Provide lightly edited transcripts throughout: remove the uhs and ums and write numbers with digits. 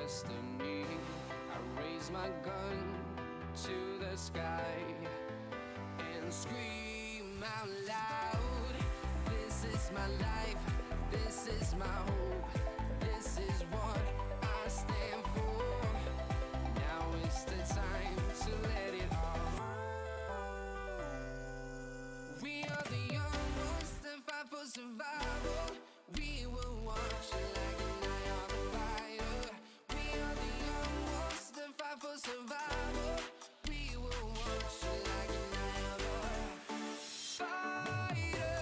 destiny. I raise my gun to the sky and scream out loud. This is my life, this is my hope, this is what I stand for. Now is the time to let it all. We are the young ones that fight for survival. We will watch it like an eye on the fighter. We are the young ones that fight for survival. We will watch it like an eye on the fighter.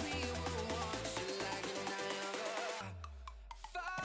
We will watch it like an eye on the fighter.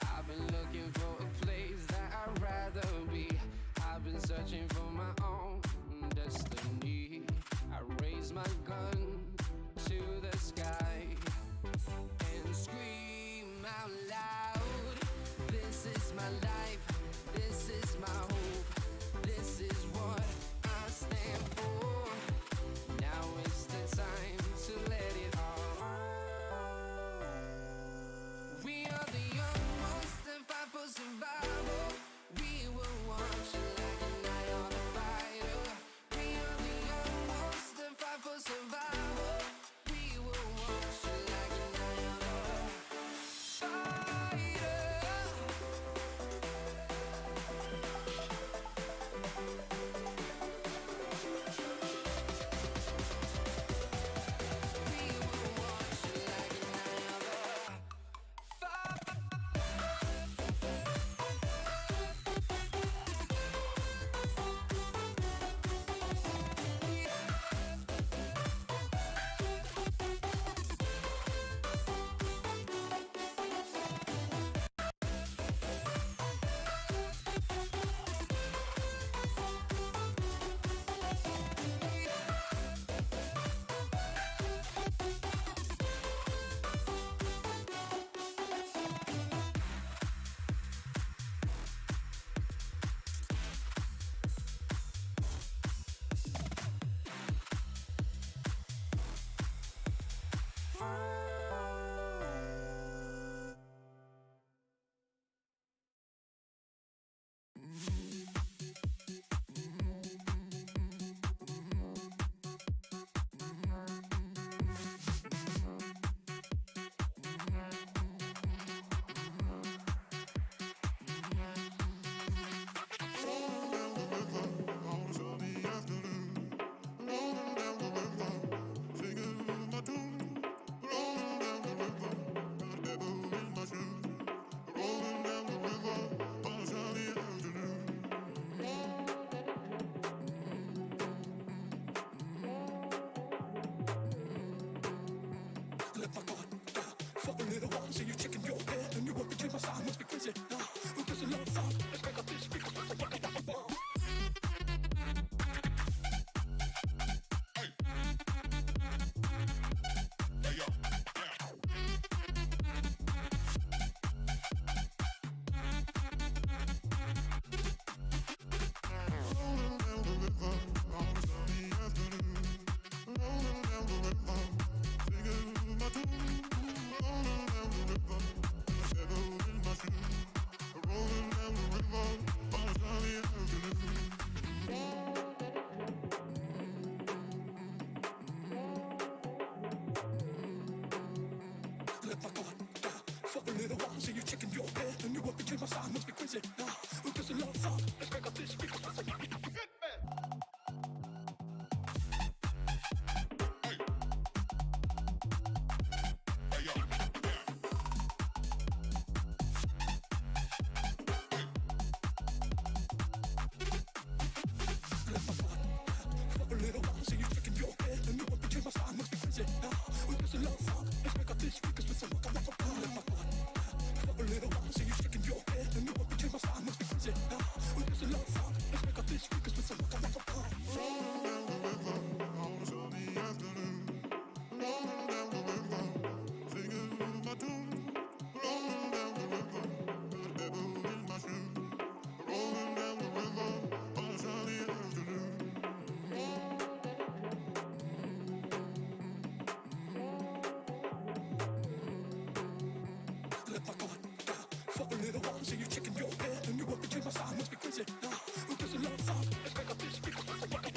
I've been looking for a place that I'd rather be. I've been searching for my own destiny. I raise my gun to the sky and scream out loud. This is my life, this is my hope, this is what I stand for. Now is the time to let it all. We are the young ones that fight for survival. We will watch it like an eye on the fighter. We are the young ones that fight for survival. We will watch it like an eye on the fighter. We will watch it like an eye on the fighter. Let my guard down for a little while. See you checking your head, and you want to change my side. Must be crazy now. Who doesn't love sound? Let's crank up this speaker. What's the fuck about the bomb? Let my guard down for a little while. See you checking your head, and you want to change my side. Must be crazy now. Who doesn't love sound? Let's crank up this speaker. What's the fuck about the quince. Un bisschen langsam, es meckert dich, Speaker, was du wackeln.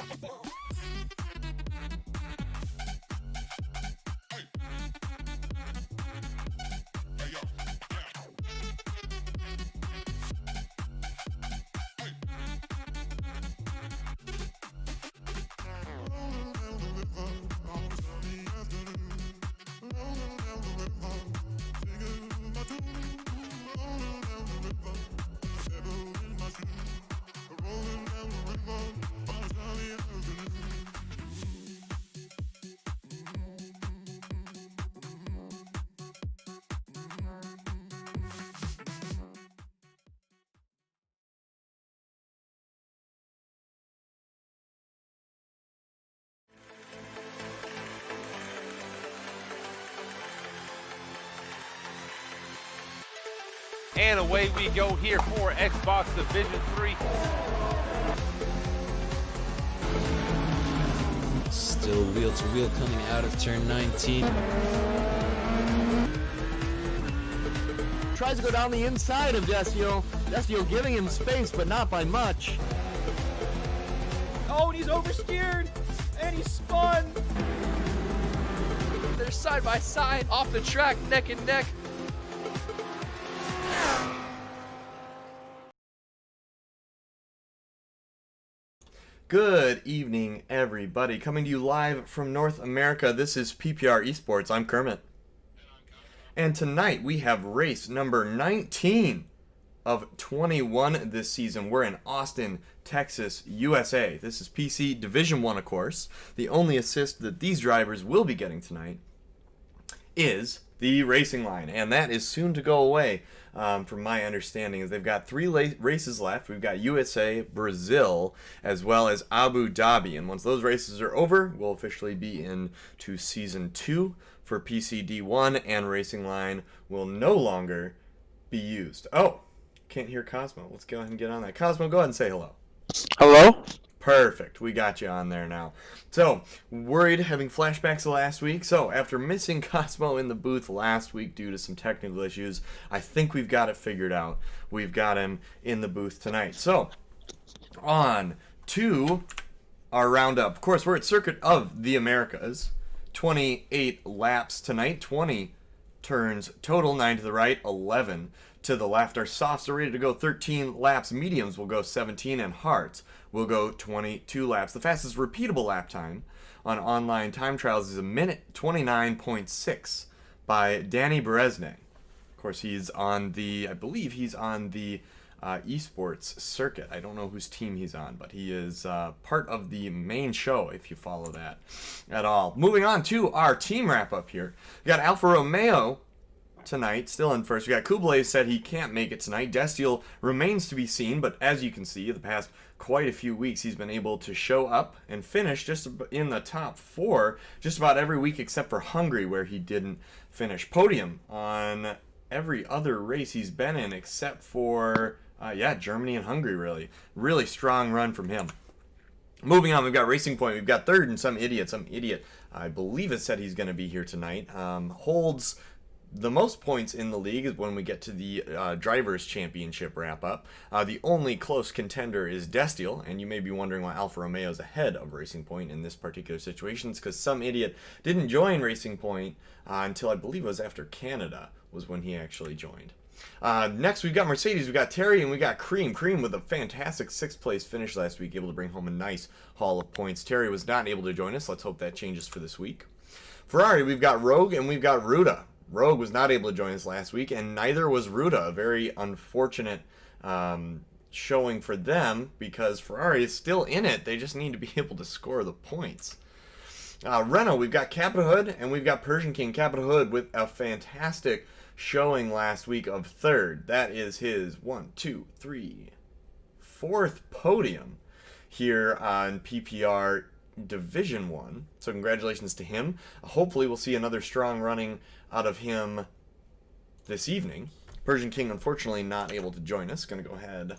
And away we go here for Xbox Division 3. Still wheel to wheel coming out of turn 19. Tries to go down the inside of Desio. Desio giving him space, but not by much. Oh, and he's oversteered, and he's spun. They're side by side, off the track, neck and neck. Good evening, everybody. Coming to you live from North America, this is PPR Esports. I'm Kermit. And tonight we have race number 19 of 21 this season. We're in Austin, Texas, USA. This is PC Division 1, of course. The only assist that these drivers will be getting tonight is the racing line, and that is soon to go away. From my understanding, is they've got 3 races left. We've got USA, Brazil, as well as Abu Dhabi. And once those races are over, we'll officially be into Season 2 for PCD1, and Racing Line will no longer be used. Oh, can't hear Cosmo. Let's go ahead and get on that. Cosmo, go ahead and say hello. Hello? Perfect. We got you on there now. So, worried having flashbacks of last week. So, after missing Cosmo in the booth last week due to some technical issues, I think we've got it figured out. We've got him in the booth tonight. So, on to our roundup. Of course, we're at Circuit of the Americas. 28 laps tonight. 20 turns total. 9 to the right, 11 to the left. Our softs are ready to go 13 laps. Mediums will go 17, and hards will go 22 laps. The fastest repeatable lap time on online time trials is 1:29.6 by Danny Berezne. Of course, he's on the, I believe he's on the esports circuit. I don't know whose team he's on, but he is part of the main show, if you follow that at all. Moving on to our team wrap-up here. We got Alfa Romeo tonight, still in first. We got Kublai said he can't make it tonight. Destiel remains to be seen, but as you can see, the past quite a few weeks, he's been able to show up and finish just in the top 4 just about every week except for Hungary, where he didn't finish. Podium on every other race he's been in except for, Germany and Hungary, really strong run from him. Moving on, we've got Racing Point. We've got third, and some idiot, I believe it said he's going to be here tonight, holds the most points in the league is when we get to the Drivers' Championship wrap-up. The only close contender is Destiel, and you may be wondering why Alfa Romeo is ahead of Racing Point in this particular situation. It's because some idiot didn't join Racing Point until I believe it was after Canada was when he actually joined. Next, we've got Mercedes, we've got Terry, and we got Cream. Cream with a fantastic 6th place finish last week, able to bring home a nice haul of points. Terry was not able to join us. Let's hope that changes for this week. Ferrari, we've got Rogue, and we've got Ruda. Rogue was not able to join us last week, and neither was Ruda. A very unfortunate showing for them because Ferrari is still in it. They just need to be able to score the points. Renault, we've got Capital Hood, and we've got Persian King. Capital Hood with a fantastic showing last week of 3rd. That is his 4th podium here on PPR Division 1. So congratulations to him. Hopefully we'll see another strong running out of him this evening. Persian King unfortunately not able to join us. Going to go ahead,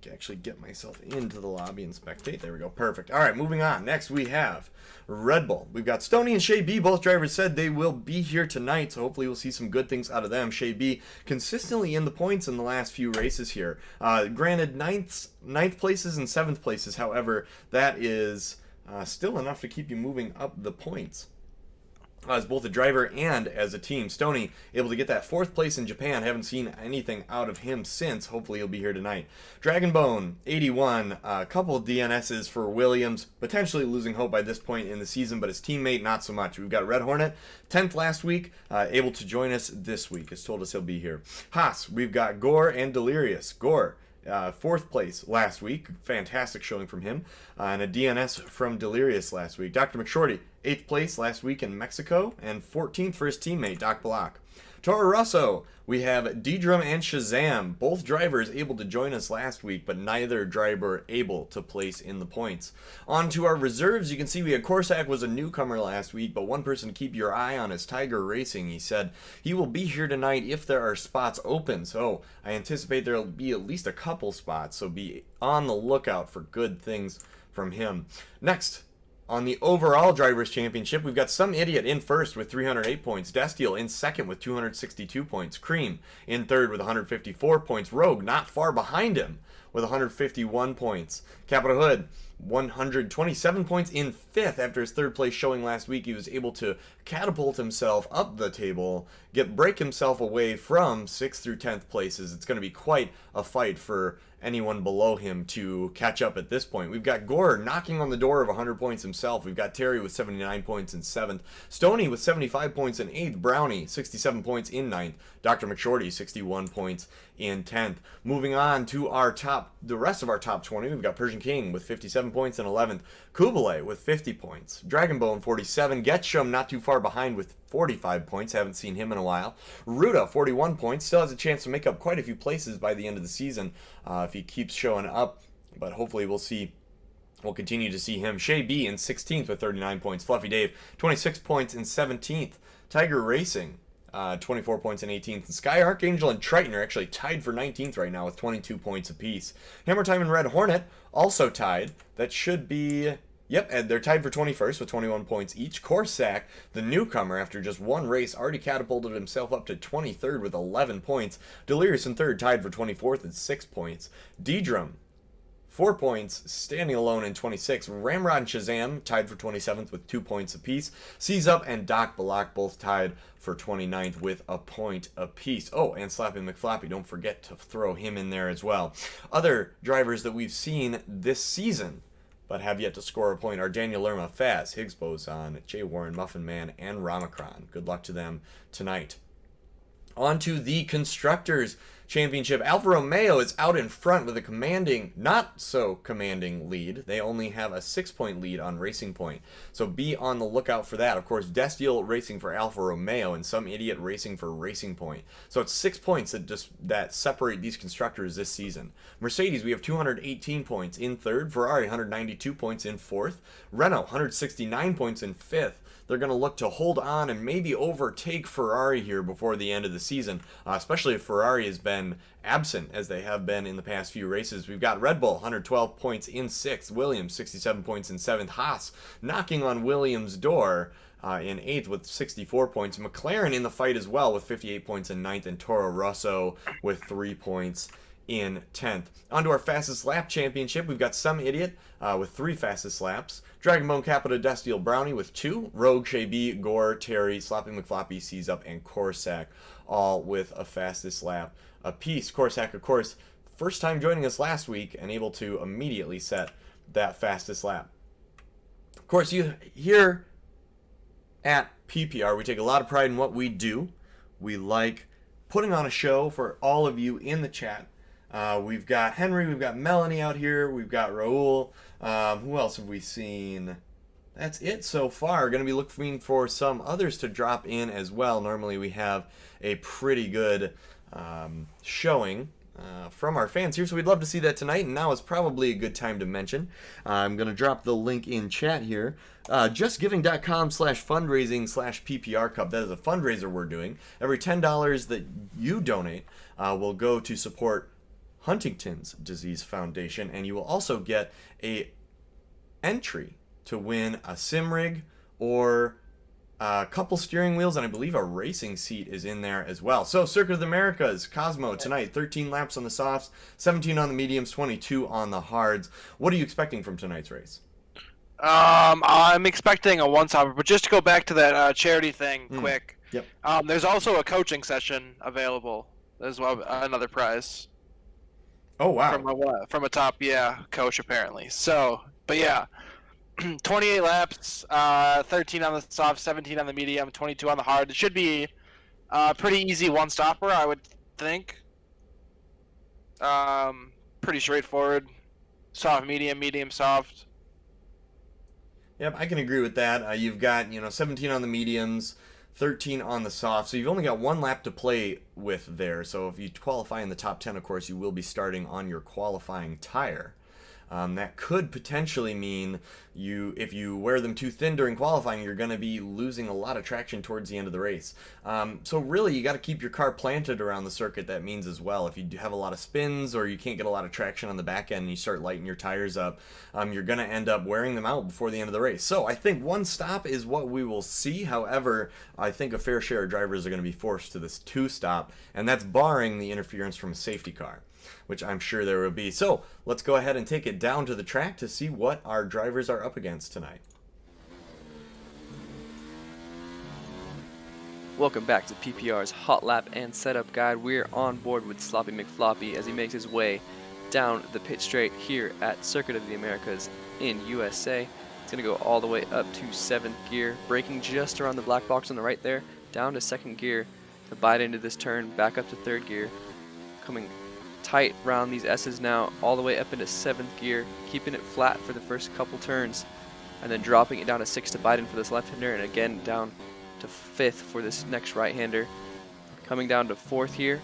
actually get myself into the lobby and spectate. There we go. Perfect. All right, moving on. Next we have Red Bull. We've got Stoney and Shay B. Both drivers said they will be here tonight, so hopefully we'll see some good things out of them. Shay B consistently in the points in the last few races here. Granted, ninth places and 7th places. However, that is still enough to keep you moving up the points. As both a driver and as a team. Stoney able to get that 4th place in Japan. Haven't seen anything out of him since. Hopefully he'll be here tonight. Dragonbone, 81. A couple of DNSs for Williams. Potentially losing hope by this point in the season, but his teammate, not so much. We've got Red Hornet, 10th last week. Able to join us this week. Has told us he'll be here. Haas, we've got Gore and Delirious. Gore, 4th place last week. Fantastic showing from him. And a DNS from Delirious last week. Dr. McShorty, 8th place last week in Mexico. And 14th for his teammate, Doc Block. Toro Rosso, we have Dedrum and Shazam. Both drivers able to join us last week, but neither driver able to place in the points. On to our reserves. You can see we had Corsac was a newcomer last week, but one person to keep your eye on is Tiger Racing. He said he will be here tonight if there are spots open. So I anticipate there will be at least a couple spots, so be on the lookout for good things from him. Next, on the overall Drivers' Championship, we've got Some Idiot in first with 308 points. Destiel in second with 262 points. Cream in third with 154 points. Rogue not far behind him with 151 points. Capital Hood, 127 points in fifth after his third place showing last week. He was able to catapult himself up the table, break himself away from 6th through 10th places. It's going to be quite a fight for anyone below him to catch up at this point. We've got Gore knocking on the door of 100 points himself. We've got Terry with 79 points in 7th. Stoney with 75 points in 8th. Brownie, 67 points in 9th. Dr. McShorty, 61 points in 10th. Moving on to the rest of our top 20, we've got Persian King with 57 points in 11th. Kubele with 50 points. Dragonbone, 47. Getchum not too far behind with 45 points. Haven't seen him in a while. Ruda, 41 points. Still has a chance to make up quite a few places by the end of the season if he keeps showing up. But hopefully we'll continue to see him. Shay B in 16th with 39 points. Fluffy Dave, 26 points in 17th. Tiger Racing, 24 points in 18th. And Sky Archangel and Triton are actually tied for 19th right now with 22 points apiece. Hammer Time and Red Hornet also tied. That should be... Yep, and they're tied for 21st with 21 points each. Corsac, the newcomer, after just one race, already catapulted himself up to 23rd with 11 points. Delirious in 3rd, tied for 24th at 6 points. Dedrum, 4 points, standing alone in 26th. Ramrod and Shazam tied for 27th with 2 points apiece. Seize Up and Doc Balak both tied for 29th with a point apiece. Oh, and Slapping McFlappy, don't forget to throw him in there as well. Other drivers that we've seen this season but have yet to score a point are Daniel Lerma, Faz, Higgs Boson, Jay Warren, Muffin Man, and Ramacron. Good luck to them tonight. On to the Constructors' Championship. Alfa Romeo is out in front with a not so commanding lead. They only have a 6-point lead on Racing Point, so be on the lookout for that. Of course, Destiel racing for Alfa Romeo and Some Idiot racing for Racing Point. So it's 6 points that separate these constructors this season. Mercedes, we have 218 points in 3rd. Ferrari, 192 points in 4th. Renault, 169 points in 5th. They're going to look to hold on and maybe overtake Ferrari here before the end of the season, especially if Ferrari has been absent as they have been in the past few races. We've got Red Bull, 112 points in 6th. Williams, 67 points in 7th. Haas knocking on Williams' door in 8th with 64 points. McLaren in the fight as well with 58 points in 9th. And Toro Rosso with 3 points in 10th. On to our fastest lap championship. We've got Some Idiot with 3 fastest laps. Dragonbone Capita Destiel Brownie with 2. Rogue, Shay B, Gore, Terry, Slapping McFloppy, Seize Up, and Corsac all with a fastest lap apiece. Corsac, of course, first time joining us last week and able to immediately set that fastest lap. Of course, you here at PPR, we take a lot of pride in what we do. We like putting on a show for all of you in the chat. We've got Henry, we've got Melanie out here, we've got Raul. Who else have we seen? That's it so far. Going to be looking for some others to drop in as well. Normally we have a pretty good showing from our fans here, so we'd love to see that tonight, and now is probably a good time to mention. I'm going to drop the link in chat here. JustGiving.com/fundraising/PPR Cup. That is a fundraiser we're doing. Every $10 that you donate will go to support Huntington's Disease Foundation, and you will also get a entry to win a sim rig or a couple steering wheels, and I believe a racing seat is in there as well. So Circuit of the Americas, Cosmo tonight, 13 laps on the softs, 17 on the mediums, 22 on the hards. What are you expecting from tonight's race? I'm expecting a one-stopper, but just to go back to that charity thing quick. Yep. There's also a coaching session available as well, another prize. Oh, wow. From a top coach apparently. So, but yeah, 28 laps, 13 on the soft, 17 on the medium, 22 on the hard. It should be pretty easy one-stopper, I would think. Pretty straightforward. Soft, medium, medium, soft. Yep, I can agree with that. You've got, 17 on the mediums, 13 on the soft, so you've only got one lap to play with there. So if you qualify in the top 10, of course, you will be starting on your qualifying tire. That could potentially mean if you wear them too thin during qualifying, you're going to be losing a lot of traction towards the end of the race. So really, you got to keep your car planted around the circuit. That means as well, if you have a lot of spins or you can't get a lot of traction on the back end and you start lighting your tires up, you're going to end up wearing them out before the end of the race. So I think one stop is what we will see. However, I think a fair share of drivers are going to be forced to this two stop, and that's barring the interference from a safety car, which I'm sure there will be. So let's go ahead and take it down to the track to see what our drivers are up against tonight. Welcome back to PPR's Hot Lap and Setup Guide. We're on board with Sloppy McFloppy as he makes his way down the pit straight here at Circuit of the Americas in USA. It's going to go all the way up to 7th gear, braking just around the black box on the right there, down to 2nd gear to bite into this turn, back up to 3rd gear, coming tight around these S's now, all the way up into 7th gear, keeping it flat for the first couple turns, and then dropping it down to 6 to bite in for this left-hander, and again down to 5th for this next right-hander. Coming down to 4th here,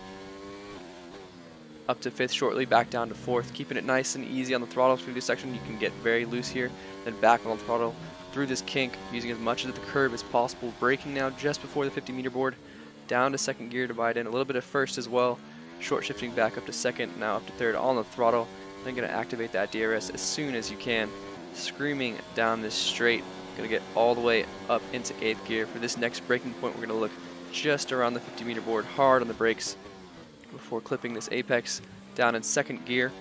up to 5th shortly, back down to 4th, keeping it nice and easy on the throttle through this section. You can get very loose here, then back on the throttle through this kink, using as much of the curve as possible, braking now just before the 50-meter board, down to 2nd gear to bite in, a little bit of 1st as well, short shifting back up to 2nd, now up to 3rd on the throttle, then going to activate that DRS as soon as you can, screaming down this straight, going to get all the way up into 8th gear. For this next braking point, we're going to look just around the 50-meter board, hard on the brakes before clipping this apex down in 2nd gear,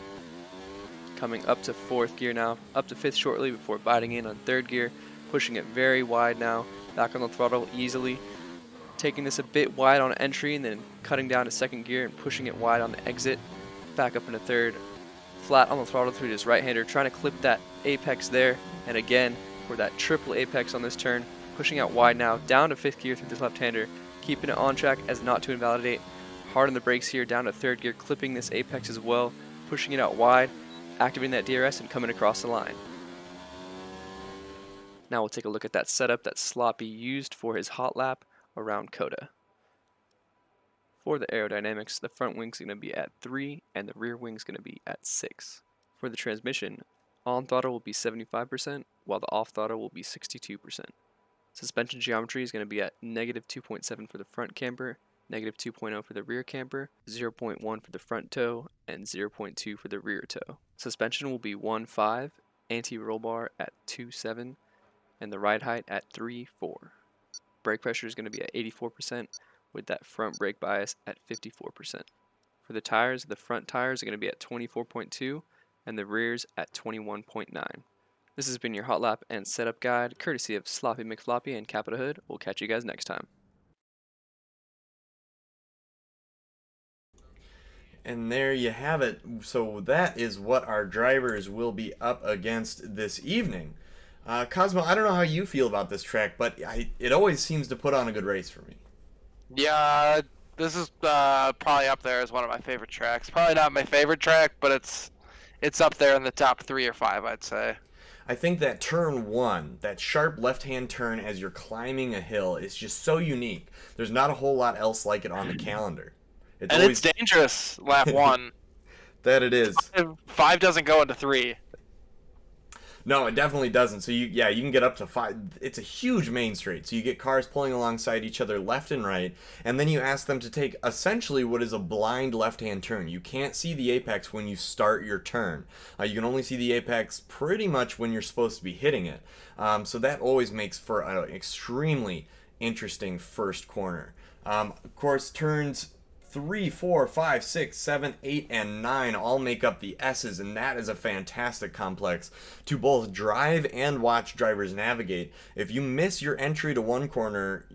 coming up to 4th gear now, up to 5th shortly before biting in on 3rd gear, pushing it very wide now, back on the throttle easily, taking this a bit wide on entry and then cutting down to 2nd gear and pushing it wide on the exit, back up into 3rd, flat on the throttle through this right-hander, trying to clip that apex there, and again for that triple apex on this turn, pushing out wide now, down to 5th gear through this left-hander, keeping it on track as not to invalidate, hard on the brakes here, down to 3rd gear, clipping this apex as well, pushing it out wide, activating that DRS and coming across the line. Now we'll take a look at that setup that Sloppy used for his hot lap around Coda. For the aerodynamics, the front wing's going to be at 3 and the rear wing's going to be at 6. For the transmission, on throttle will be 75%, while the off throttle will be 62%. Suspension geometry is going to be at -2.7 for the front camber, -2.0 for the rear camber, 0.1 for the front toe, and 0.2 for the rear toe. Suspension will be 1.5, anti-roll bar at 2.7, and the ride height at 3.4. Brake pressure is going to be at 84%, with that front brake bias at 54%. For the tires, the front tires are going to be at 24.2, and the rears at 21.9. This has been your hot lap and setup guide, courtesy of Sloppy McFloppy and Capita Hood. We'll catch you guys next time. And there you have it. So that is what our drivers will be up against this evening. Cosmo, I don't know how you feel about this track, but it always seems to put on a good race for me. Yeah, this is probably up there as one of my favorite tracks. Probably not my favorite track, but it's up there in the top 3 or 5, I'd say. I think that turn 1, that sharp left-hand turn as you're climbing a hill, is just so unique. There's not a whole lot else like it on the calendar. It's dangerous, lap 1. That it is. 5 doesn't go into 3. No, it definitely doesn't. So you can get up to 5. It's a huge main straight. So you get cars pulling alongside each other left and right, and then you ask them to take essentially what is a blind left-hand turn. You can't see the apex when you start your turn. You can only see the apex pretty much when you're supposed to be hitting it. So that always makes for an extremely interesting first corner. Of course, turns 3, 4, 5, 6, 7, 8, and 9 all make up the S's, and that is a fantastic complex to both drive and watch drivers navigate. If you miss your entry to one corner,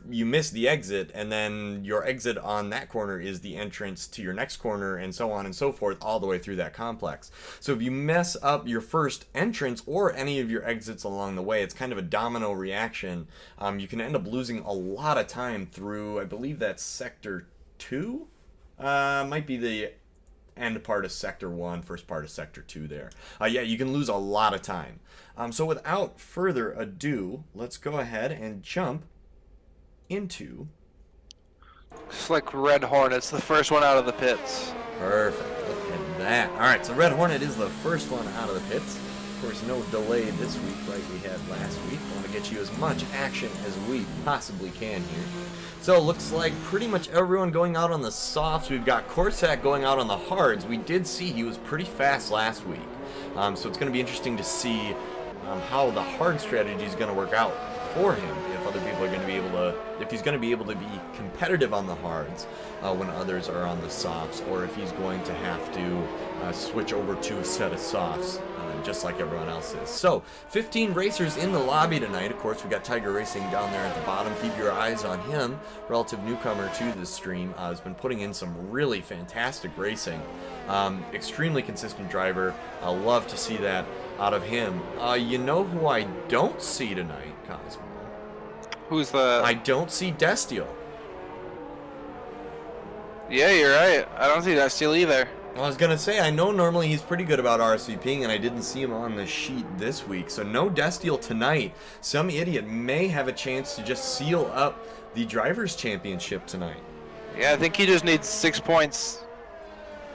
you miss the exit, and then your exit on that corner is the entrance to your next corner, and so on and so forth, all the way through that complex. So if you mess up your first entrance or any of your exits along the way, it's kind of a domino reaction. You can end up losing a lot of time through, I believe that's Sector 2? Might be the end part of Sector 1, first part of Sector 2 there. Yeah, you can lose a lot of time. So without further ado, let's go ahead and jump into... It's like Red Hornet's the first one out of the pits. Perfect. Look at that. Alright, so Red Hornet is the first one out of the pits. Of course, no delay this week like we had last week. I want to get you as much action as we possibly can here. So it looks like pretty much everyone going out on the softs. We've got Corsac going out on the hards. We did see he was pretty fast last week. So it's going to be interesting to see how the hard strategy is going to work out for him. If other people are going to be able to, if he's going to be able to be competitive on the hards when others are on the softs, or if he's going to have to switch over to a set of softs. Just like everyone else is. So, 15 racers in the lobby tonight. Of course, we got Tiger Racing down there at the bottom. Keep your eyes on him. Relative newcomer to the stream. Has been putting in some really fantastic racing. Extremely consistent driver. I love to see that out of him. You know who I don't see tonight, Cosmo? Who's the... I don't see Destiel. Yeah, you're right. I don't see Destiel either. I was going to say, I know normally he's pretty good about RSVPing, and I didn't see him on the sheet this week. So no Destiel tonight. Some idiot may have a chance to just seal up the Drivers' Championship tonight. Yeah, I think he just needs 6 points.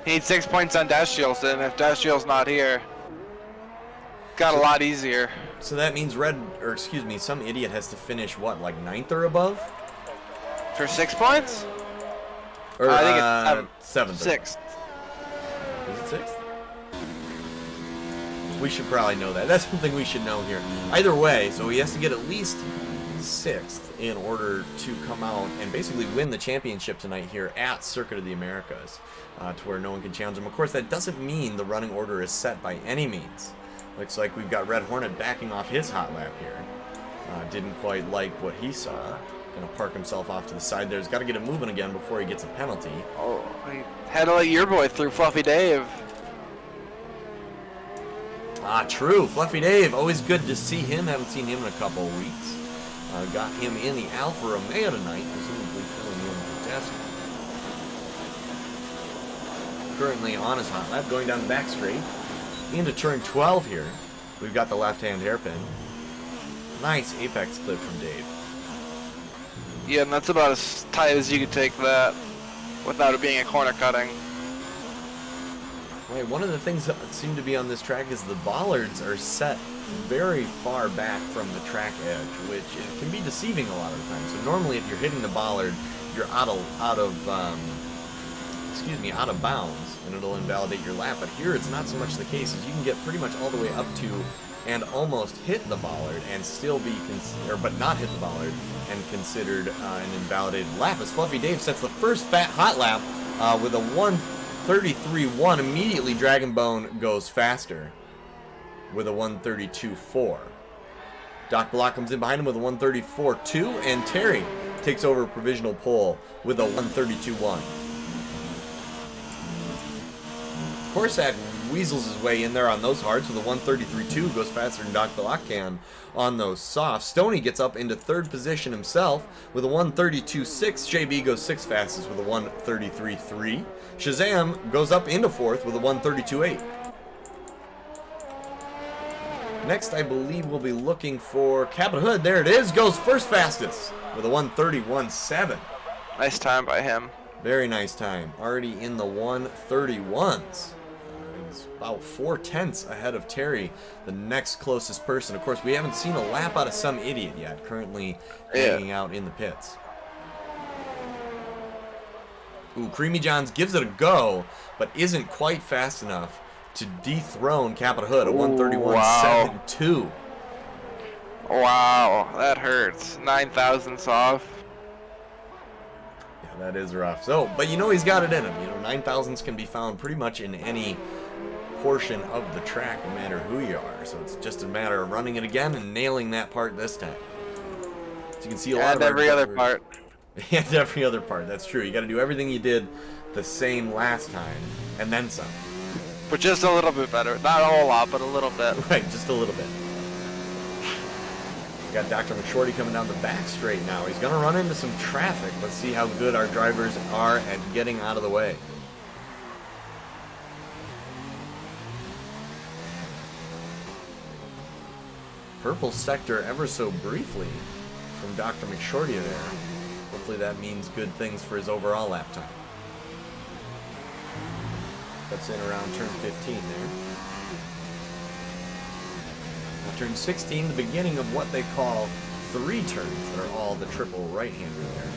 He needs 6 points on Destiel, and if Destiel's not here, got a lot easier. So that means some idiot has to finish, what, like 9th or above? For 6 points? Or, I think it's 7th. 6th. Is it 6th? We should probably know that. That's something we should know here. Either way, so he has to get at least 6th in order to come out and basically win the championship tonight here at Circuit of the Americas, to where no one can challenge him. Of course, that doesn't mean the running order is set by any means. Looks like we've got Red Hornet backing off his hot lap here. Didn't quite like what he saw. Gonna park himself off to the side there. He's got to get it moving again before he gets a penalty. Oh, he had to let your boy through, Fluffy Dave. True. Fluffy Dave. Always good to see him. Haven't seen him in a couple of weeks. Got him in the Alfa Romeo tonight, presumably filling in for Destiel. Currently on his hot lap, going down the back straight. Into turn 12 here. We've got the left-hand hairpin. Nice apex clip from Dave. Yeah, and that's about as tight as you could take that without it being a corner cutting. Right, one of the things that seem to be on this track is the bollards are set very far back from the track edge, which it can be deceiving a lot of the time. So normally if you're hitting the bollard, you're out of bounds, and it'll invalidate your lap. But here it's not so much the case, as you can get pretty much all the way up to and almost hit the bollard and still be but not hit the bollard and considered an invalidated lap, as Fluffy Dave sets the first fat hot lap with a 1:33.1. Immediately Dragon Bone goes faster with a 1:32.4. Doc Block comes in behind him with a 1:34.2, and Terry takes over provisional pole with a 1:32.1. Corsac weasels his way in there on those hards with a 1:33.2, goes faster than Doc Block can on those softs. Stoney gets up into third position himself with a 1:32.6. JB goes sixth fastest with a 1:33.3. Shazam goes up into fourth with a 1:32.8. Next, I believe we'll be looking for Captain Hood. There it is. Goes first fastest with a 1:31.7. Nice time by him. Very nice time. Already in the 1:31s. He's about 4/10 ahead of Terry, the next closest person. Of course, we haven't seen a lap out of Some Idiot yet, currently hanging out in the pits. Ooh, Creamy Johns gives it a go, but isn't quite fast enough to dethrone Capita Hood, a 131.72. Wow, that hurts. 9 thousandths off. Yeah, that is rough. So, but you know he's got it in him. You know, 9 thousandths can be found pretty much in any portion of the track, no matter who you are. So it's just a matter of running it again and nailing that part this time. So you can see a lot of every other part. And every other part. That's true. You got to do everything you did the same last time, and then some. But just a little bit better. Not a whole lot, but a little bit. Right, just a little bit. We got Dr. McShorty coming down the back straight now. He's going to run into some traffic. Let's see how good our drivers are at getting out of the way. Purple sector ever so briefly from Dr. McShorty there. Hopefully that means good things for his overall lap time. That's in around turn 15 there. Now turn 16, the beginning of what they call 3 turns. They're all the triple right-hander there.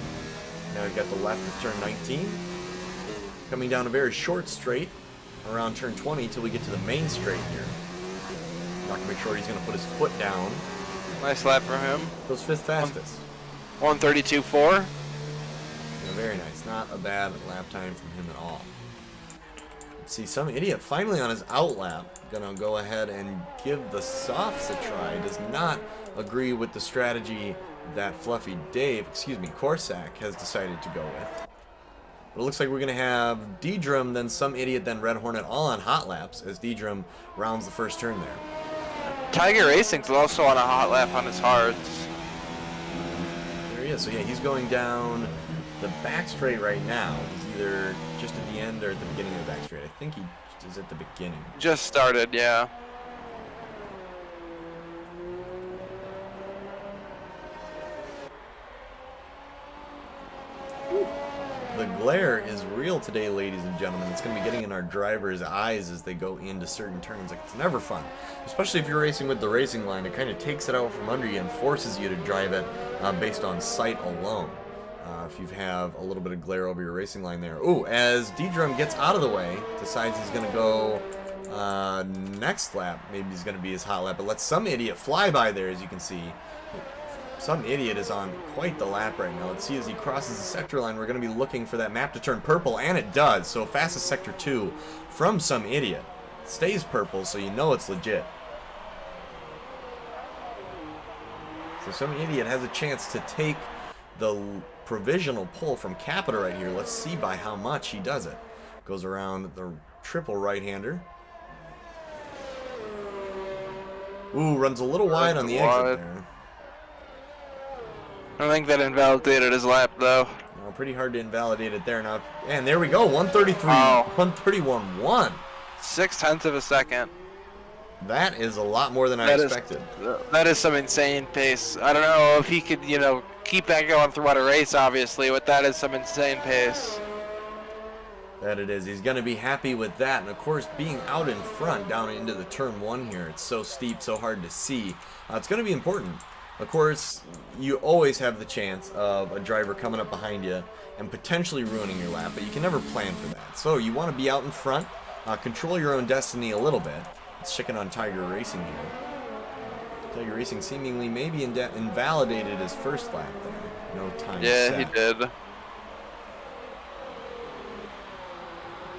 Now we've got the left of turn 19. Coming down a very short straight around turn 20 till we get to the main straight here. Dr. McShorty's going to put his foot down. Nice lap for him. Goes 5th fastest. 132.4. Yeah, very nice. Not a bad lap time from him at all. Let's see, Some Idiot finally on his out lap. Gonna go ahead and give the softs a try. Does not agree with the strategy that Fluffy Dave, Corsac has decided to go with. But it looks like we're gonna have D-Drum, then Some Idiot, then Red Hornet all on hot laps as D-Drum rounds the first turn there. Tiger Racing's also on a hot lap on his hards. There he is. So yeah, he's going down the back straight right now. He's either just at the end or at the beginning of the back straight. I think he is at the beginning. Just started, yeah. The glare is real today, ladies and gentlemen. It's going to be getting in our drivers' eyes as they go into certain turns. Like, it's never fun, especially if you're racing with the racing line. It kind of takes it out from under you and forces you to drive it based on sight alone. If you have a little bit of glare over your racing line there. Ooh, as D-Drum gets out of the way, decides he's going to go next lap. Maybe he's going to be his hot lap, but lets Some Idiot fly by there, as you can see. Some Idiot is on quite the lap right now. Let's see as he crosses the sector line. We're going to be looking for that map to turn purple, and it does. So fastest sector 2 from Some Idiot. Stays purple, so you know it's legit. So Some Idiot has a chance to take the provisional pull from Capita right here. Let's see by how much he does it. Goes around the triple right-hander. Ooh, runs a little wide on the exit there. I think that invalidated his lap, though. No, pretty hard to invalidate it there now. And there we go, 133, oh. 131.1. 0.6 of a second. That is a lot more than I expected. That is some insane pace. I don't know if he could, keep that going throughout a race, obviously, but that is some insane pace. That it is. He's going to be happy with that. And, of course, being out in front down into the turn 1 here, it's so steep, so hard to see. It's going to be important. Of course, you always have the chance of a driver coming up behind you and potentially ruining your lap, but you can never plan for that. So you want to be out in front, control your own destiny a little bit. Let's check in on Tiger Racing here. Tiger Racing seemingly maybe invalidated his first lap there. No time set. He did.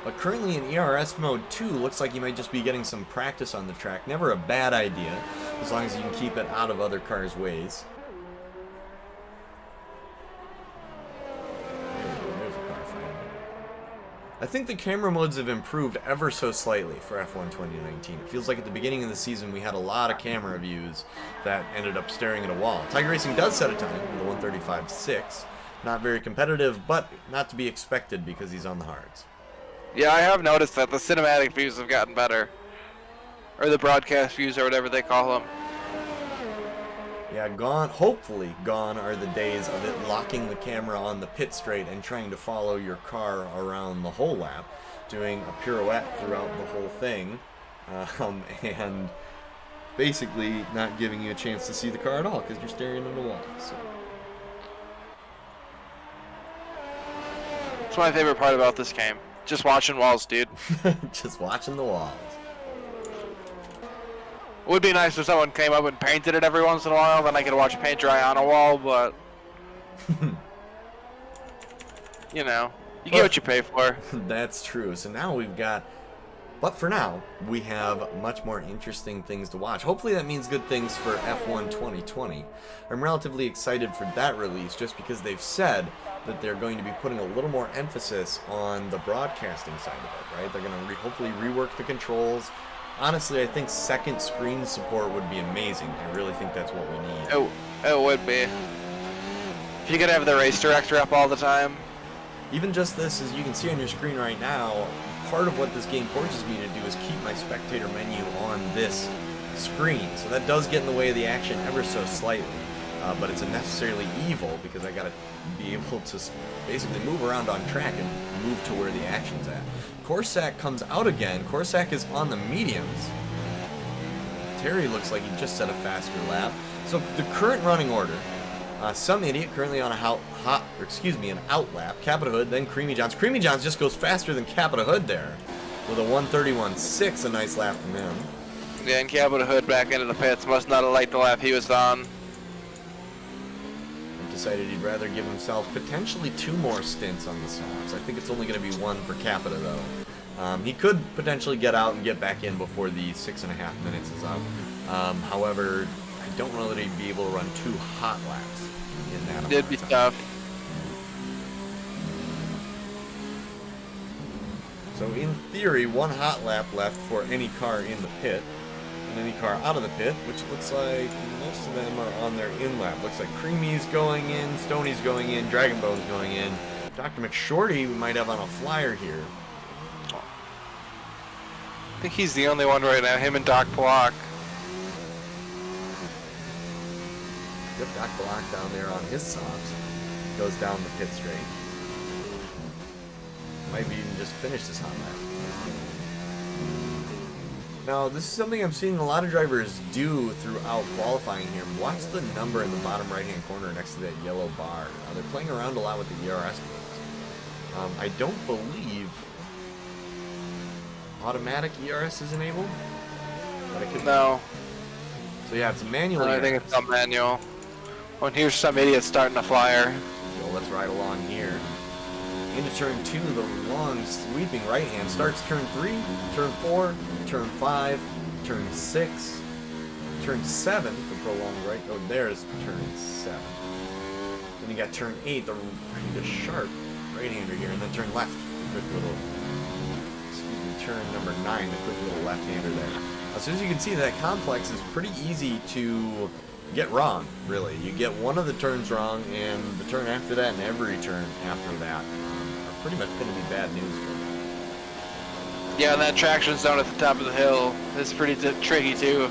But currently in ERS mode 2, looks like you might just be getting some practice on the track. Never a bad idea, as long as you can keep it out of other cars' ways. There's a car finally. I think the camera modes have improved ever so slightly for F1 2019. It feels like at the beginning of the season we had a lot of camera views that ended up staring at a wall. Tiger Racing does set a time, the 135.6. Not very competitive, but not to be expected because he's on the hards. Yeah, I have noticed that the cinematic views have gotten better. Or the broadcast views, or whatever they call them. Yeah, hopefully gone are the days of it locking the camera on the pit straight and trying to follow your car around the whole lap. doing a pirouette throughout the whole thing, and basically not giving you a chance to see the car at all because you're staring into the wall. So. That's my favorite part about this game. Just watching walls, dude. Just watching the walls. It would be nice if someone came up and painted it every once in a while, then I could watch paint dry on a wall, but... you know, you get what you pay for. That's true. So now we've got... But for now, we have much more interesting things to watch. Hopefully that means good things for F1 2020. I'm relatively excited for that release just because they've said that they're going to be putting a little more emphasis on the broadcasting side of it, right? They're going to hopefully rework the controls. Honestly, I think second screen support would be amazing. I really think that's what we need. It would be. If you could have the race director up all the time. Even just this, as you can see on your screen right now, part of what this game forces me to do is keep my spectator menu on this screen. So that does get in the way of the action ever so slightly. But it's a necessarily evil because I gotta be able to basically move around on track and move to where the action's at. Corsac comes out again. Corsac is on the mediums. Terry looks like he just set a faster lap. So the current running order, some idiot currently on an out lap. Capita Hood, then Creamy Johns. Creamy Johns just goes faster than Capita Hood there with a 1:31.6, a nice lap from him. Yeah, and Capita Hood back into the pits. Must not have liked the lap he was on. Decided he'd rather give himself potentially 2 more stints on the softs. I think it's only going to be 1 for Capita, though. He could potentially get out and get back in before the 6.5 minutes is up. However, I don't know that he'd be able to run 2 hot laps in that amount It'd be of time. tough. So in theory, 1 hot lap left for any car in the pit. And any car out of the pit, which looks like most of them are on their in lap. Looks like Creamy's going in, Stoney's going in, Dragon Bone's going in. Dr. McShorty we might have on a flyer here. I think he's the only one right now, him and Doc Block. Yep, Doc Block down there on his softs. Goes down the pit straight. Might be even just finish this hot lap. Now, this is something I'm seeing a lot of drivers do throughout qualifying here. Watch the number in the bottom right-hand corner next to that yellow bar. They're playing around a lot with the ERS modes. I don't believe automatic ERS is enabled. But I could... No. So yeah, it's a manual I ERS. think it's not manual. Oh, and here's some idiot starting a flyer. So let's ride along here. Into turn 2, the long sweeping right hand starts turn 3, turn 4, turn 5, turn 6, turn 7, the prolonged right. Oh, there's turn 7. Then you got turn 8, the sharp right-hander here, and then turn left. Quick little, turn number 9, the quick little left-hander there. As soon as you can see, that complex is pretty easy to get wrong, really. You get one of the turns wrong, and the turn after that, and every turn after that. Pretty much going to be bad news for me. Yeah, and that traction zone at the top of the hill is pretty tricky too.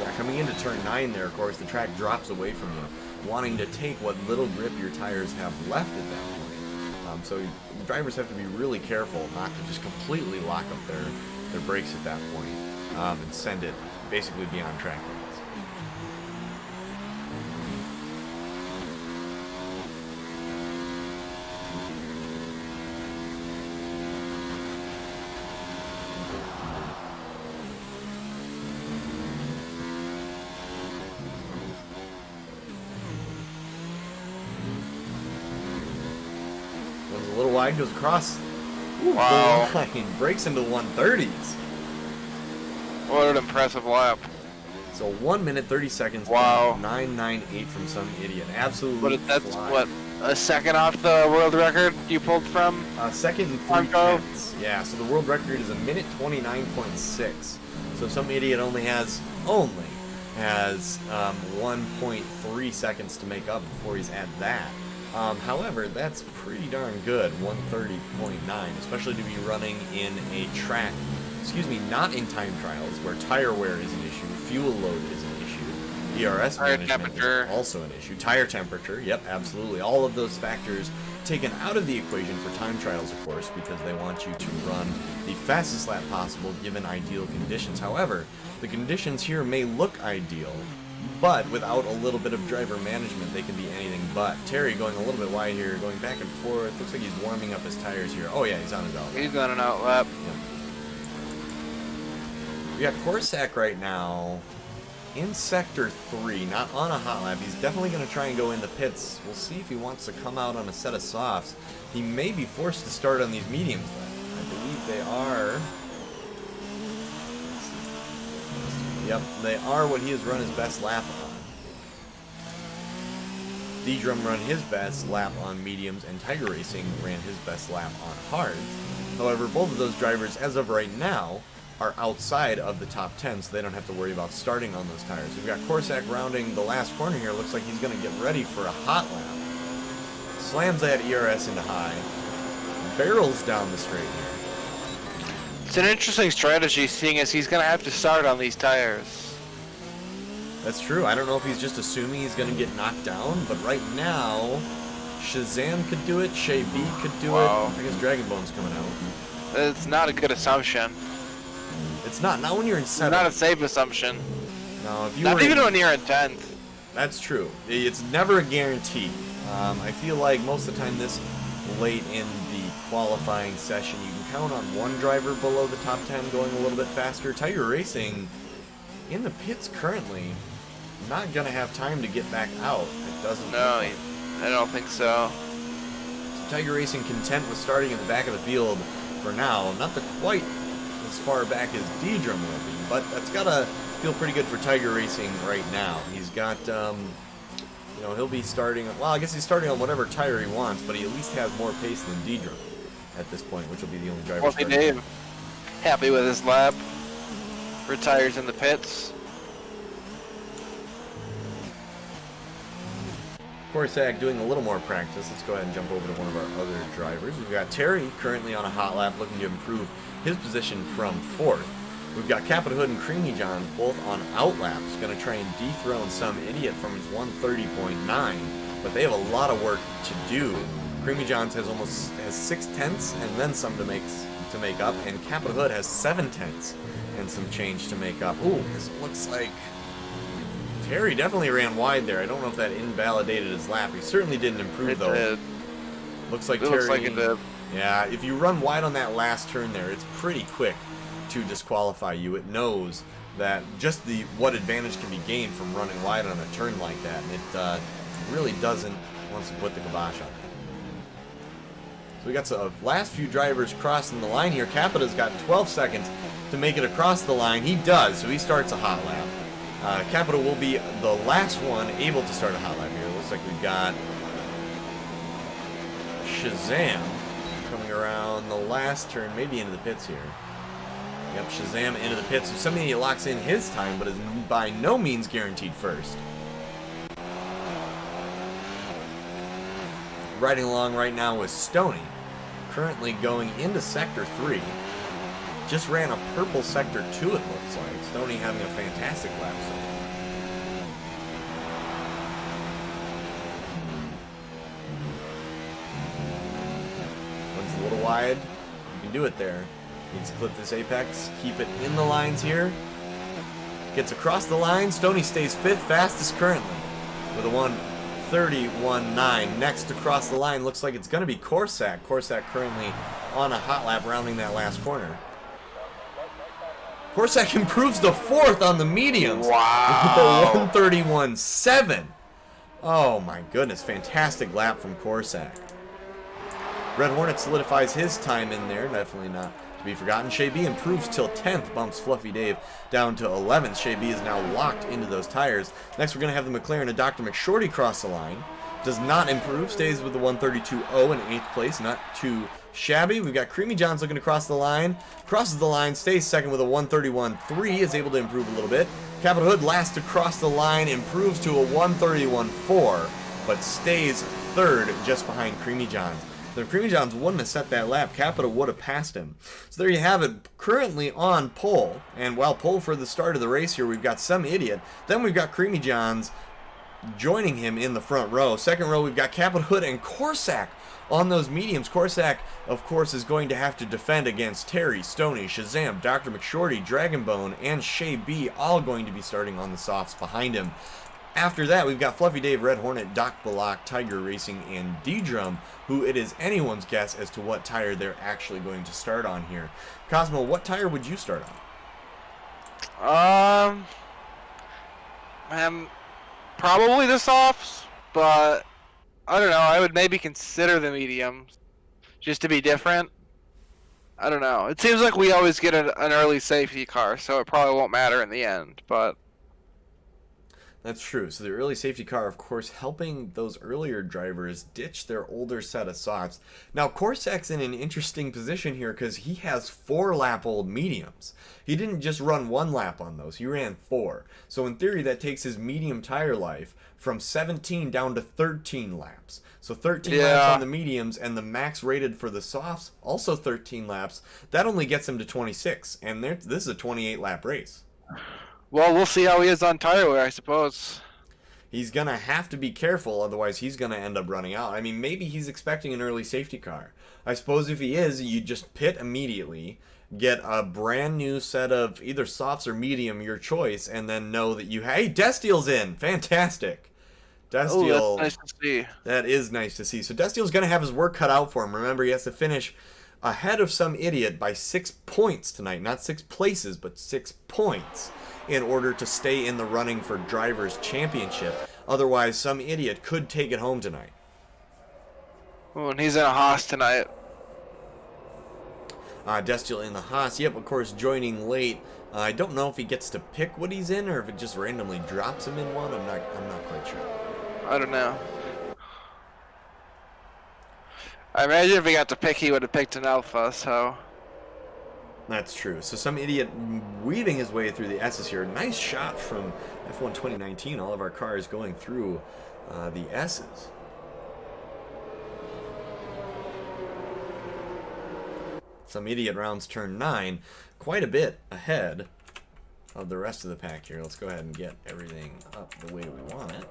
Yeah, coming into turn 9 there, of course, the track drops away from you, wanting to take what little grip your tires have left at that point. So drivers have to be really careful not to just completely lock up their brakes at that point and send it basically beyond track limits. A little wide, goes across. Ooh, wow. The line, breaks into 130s. What an impressive lap. So 1 minute 30 seconds. Wow. 998 from some idiot. Absolutely. But that's flying. what, a second off the world record you pulled from? Second and 3/10. Yeah. So the world record is a minute 29.6. So some idiot only has 1.3 seconds to make up before he's at that. However, that's pretty darn good, 130.9, especially to be running in a track, not in time trials, where tire wear is an issue, fuel load is an issue. ERS Tire management temperature. is also an issue. Tire temperature, yep, absolutely. All of those factors taken out of the equation for time trials, of course, because they want you to run the fastest lap possible given ideal conditions. However, the conditions here may look ideal, but without a little bit of driver management, they can be anything but. Terry going a little bit wide here, going back and forth. Looks like he's warming up his tires here. Oh yeah, he's on his out. He's got an out lap. We got Korsak right now in Sector 3, not on a hot lap. He's definitely going to try and go in the pits. We'll see if he wants to come out on a set of softs. He may be forced to start on these mediums, though. I believe they are. Yep, they are what he has run his best lap on. D-Drum run his best lap on mediums, and Tiger Racing ran his best lap on hards. However, both of those drivers, as of right now, are outside of the top 10, so they don't have to worry about starting on those tires. We've got Korsak rounding the last corner here. Looks like he's going to get ready for a hot lap. Slams that ERS into high. Barrels down the straight here. It's an interesting strategy, seeing as he's going to have to start on these tires. That's true. I don't know if he's just assuming he's going to get knocked down, but right now, Shazam could do it, Shay B could do it. I guess Dragon Bone's coming out. It's not a good assumption. It's not when you're in 7th. Not a safe assumption. No, if you Not were even in, when you're in 10th. That's true. It's never a guarantee. I feel like most of the time this late in the qualifying session, you can count on one driver below the top 10 going a little bit faster. Tiger Racing in the pits currently, not going to have time to get back out. It doesn't. No, I don't think so. Tiger Racing content with starting in the back of the field for now. Not the quite as far back as D-Drum will be, but that's got to feel pretty good for Tiger Racing right now. He's got, you know, he'll be starting, well, I guess he's starting on whatever tire he wants, but he at least has more pace than D-Drum at this point, which will be the only driver Fluffy Dave, happy with his lap. Retires in the pits. Korsak doing a little more practice. Let's go ahead and jump over to one of our other drivers. We've got Terry currently on a hot lap looking to improve his position from 4th. We've got Capita Hood and Creamy John both on out laps, going to try and dethrone some idiot from his 130.9, but they have a lot of work to do. Creamy John's has 6/10 and then some to make up, and Capita Hood has 7/10 and some change to make up. Ooh, this looks like Terry definitely ran wide there. I don't know if that invalidated his lap. He certainly didn't improve, though. Did. Looks like It Terry. looks like it did. Yeah, if you run wide on that last turn there, it's pretty quick to disqualify you. It knows that just what advantage can be gained from running wide on a turn like that, and it really doesn't once you put the kibosh on it. So we got the last few drivers crossing the line here. Capita's got 12 seconds to make it across the line. He does, so he starts a hot lap. Capita will be the last one able to start a hot lap here. Looks like we've got Shazam coming around the last turn, maybe into the pits here. Yep, Shazam into the pits. So somebody locks in his time, but is by no means guaranteed first. Riding along right now with Stoney, currently going into Sector 3. Just ran a purple Sector 2, it looks like. Stoney having a fantastic lap so far. One's a little wide. You can do it there. Needs to clip this apex. Keep it in the lines here. Gets across the line. Stoney stays 5th fastest currently with a 1:31.9. Next across the line looks like it's going to be Korsak. Korsak currently on a hot lap rounding that last corner. Korsak improves to 4th on the mediums. Wow. With a 1:31.7. Oh my goodness, fantastic lap from Korsak. Red Hornet solidifies his time in there, definitely not to be forgotten. Shay B improves till 10th, bumps Fluffy Dave down to 11th. Shay B is now locked into those tires. Next, we're going to have the McLaren and Dr. McShorty cross the line. Does not improve, stays with the 1:32.0 in 8th place, not too shabby. We've got Creamy John's looking to cross the line. Crosses the line, stays 2nd with a 1:31.3, is able to improve a little bit. Capita Hood last to cross the line, improves to a 1:31.4, but stays 3rd just behind Creamy John's. The Creamy Johns wouldn't have set that lap, Capita would have passed him. So there you have it, currently on pole. And while pole for the start of the race here, we've got Some Idiot. Then we've got Creamy Johns joining him in the front row. Second row, we've got Capita Hood and Corsac on those mediums. Corsac, of course, is going to have to defend against Terry, Stoney, Shazam, Dr. McShorty, Dragonbone, and Shay B, all going to be starting on the softs behind him. After that, we've got Fluffy Dave, Red Hornet, Doc Balak, Tiger Racing, and D-Drum, who it is anyone's guess as to what tire they're actually going to start on here. Cosmo, what tire would you start on? Probably the softs, but I don't know. I would maybe consider the mediums, just to be different. I don't know. It seems like we always get an early safety car, so it probably won't matter in the end, but... That's true. So the early safety car, of course, helping those earlier drivers ditch their older set of softs. Now, Corsac's in an interesting position here because he has 4-lap-old mediums. He didn't just run 1 lap on those. He ran 4. So in theory, that takes his medium tire life from 17 down to 13 laps. So 13 laps on the mediums, and the max rated for the softs, also 13 laps. That only gets him to 26, and this is a 28-lap race. Well, we'll see how he is on tire wear, I suppose. He's going to have to be careful, otherwise he's going to end up running out. I mean, maybe he's expecting an early safety car. I suppose if he is, you just pit immediately, get a brand new set of either softs or medium, your choice, and then know that you... Hey, Destiel's in! Fantastic! Destiel... Oh, that's nice to see. That is nice to see. So Destiel's going to have his work cut out for him. Remember, he has to finish ahead of Some Idiot by 6 points tonight. Not 6 places, but 6 points, in order to stay in the running for Drivers' Championship. Otherwise, Some Idiot could take it home tonight. Oh, and he's in a Haas tonight. Destiel in the Haas. Yep, of course, joining late. I don't know if he gets to pick what he's in or if it just randomly drops him in one. I'm not quite sure. I don't know. I imagine if he got to pick, he would have picked an Alpha, so... That's true. So Some Idiot weaving his way through the S's here. Nice shot from F1 2019. All of our cars going through the S's. Some Idiot rounds turn 9. Quite a bit ahead of the rest of the pack here. Let's go ahead and get everything up the way we want it.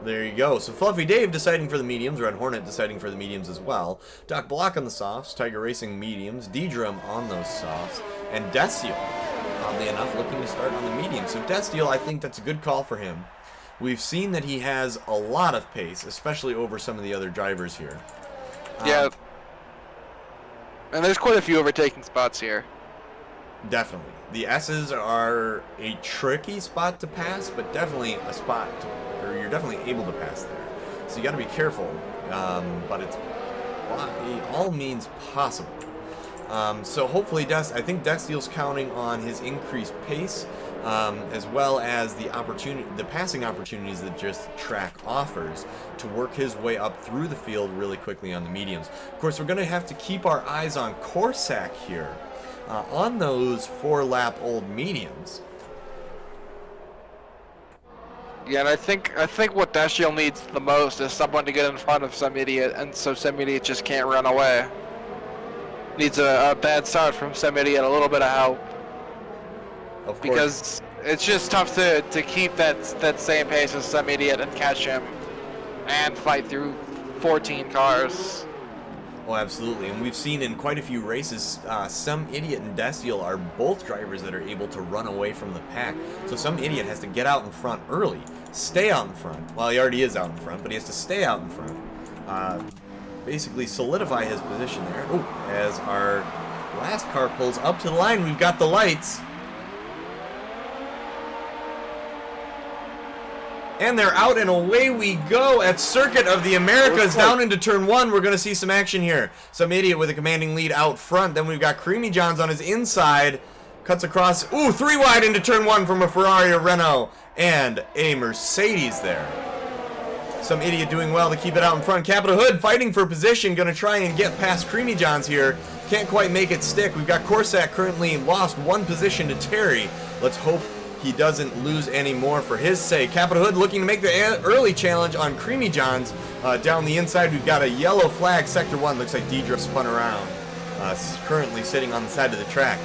There you go. So Fluffy Dave deciding for the mediums, Red Hornet deciding for the mediums as well. Doc Block on the softs, Tiger Racing mediums, D-Drum on those softs, and Destiel, oddly enough, looking to start on the mediums. So Destiel, I think that's a good call for him. We've seen that he has a lot of pace, especially over some of the other drivers here. Yeah. And there's quite a few overtaking spots here. Definitely. The S's are a tricky spot to pass, but definitely a spot or you're definitely able to pass there. So you got to be careful, but it's by all means possible. So hopefully, I think Destiel's counting on his increased pace, as well as the passing opportunities that just track offers to work his way up through the field really quickly on the mediums. Of course, we're going to have to keep our eyes on Corsac here. On those 4-lap-old mediums. Yeah, and I think what Destiel needs the most is someone to get in front of Some Idiot, and so Some Idiot just can't run away. Needs a bad start from Some Idiot, a little bit of help. Of course. Because it's just tough to keep that same pace as Some Idiot and catch him and fight through 14 cars. Oh, absolutely. And we've seen in quite a few races, Some Idiot and Destiel are both drivers that are able to run away from the pack. So Some Idiot has to get out in front early, stay out in front. Well, he already is out in front, but he has to stay out in front. Basically solidify his position there. Oh, as our last car pulls up to the line, we've got the lights. And they're out and away we go at Circuit of the Americas down into turn 1. We're going to see some action here. Some Idiot with a commanding lead out front. Then we've got Creamy Johns on his inside. Cuts across. Ooh, 3 wide into turn 1 from a Ferrari, a Renault, and a Mercedes there. Some Idiot doing well to keep it out in front. Capita Hood fighting for position. Going to try and get past Creamy Johns here. Can't quite make it stick. We've got Corsac currently lost 1 position to Terry. Let's hope he doesn't lose any more for his sake. Capital Hood looking to make the early challenge on Creamy John's. Down the inside, we've got a yellow flag, Sector 1. Looks like Deidre spun around. Currently sitting on the side of the track.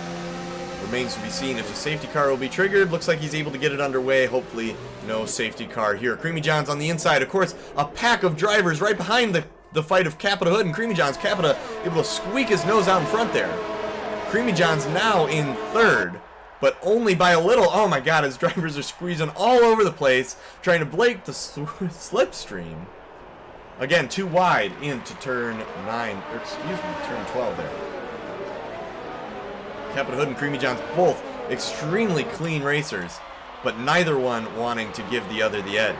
Remains to be seen if the safety car will be triggered. Looks like he's able to get it underway. Hopefully, no safety car here. Creamy John's on the inside. Of course, a pack of drivers right behind the fight of Capita Hood and Creamy John's. Capita able to squeak his nose out in front there. Creamy John's now in third, but only by a little. Oh my god, his drivers are squeezing all over the place, trying to break the slipstream. Again, too wide into turn 9, or excuse me, turn 12 there. Capita Hood and Creamy John's both extremely clean racers, but neither one wanting to give the other the edge.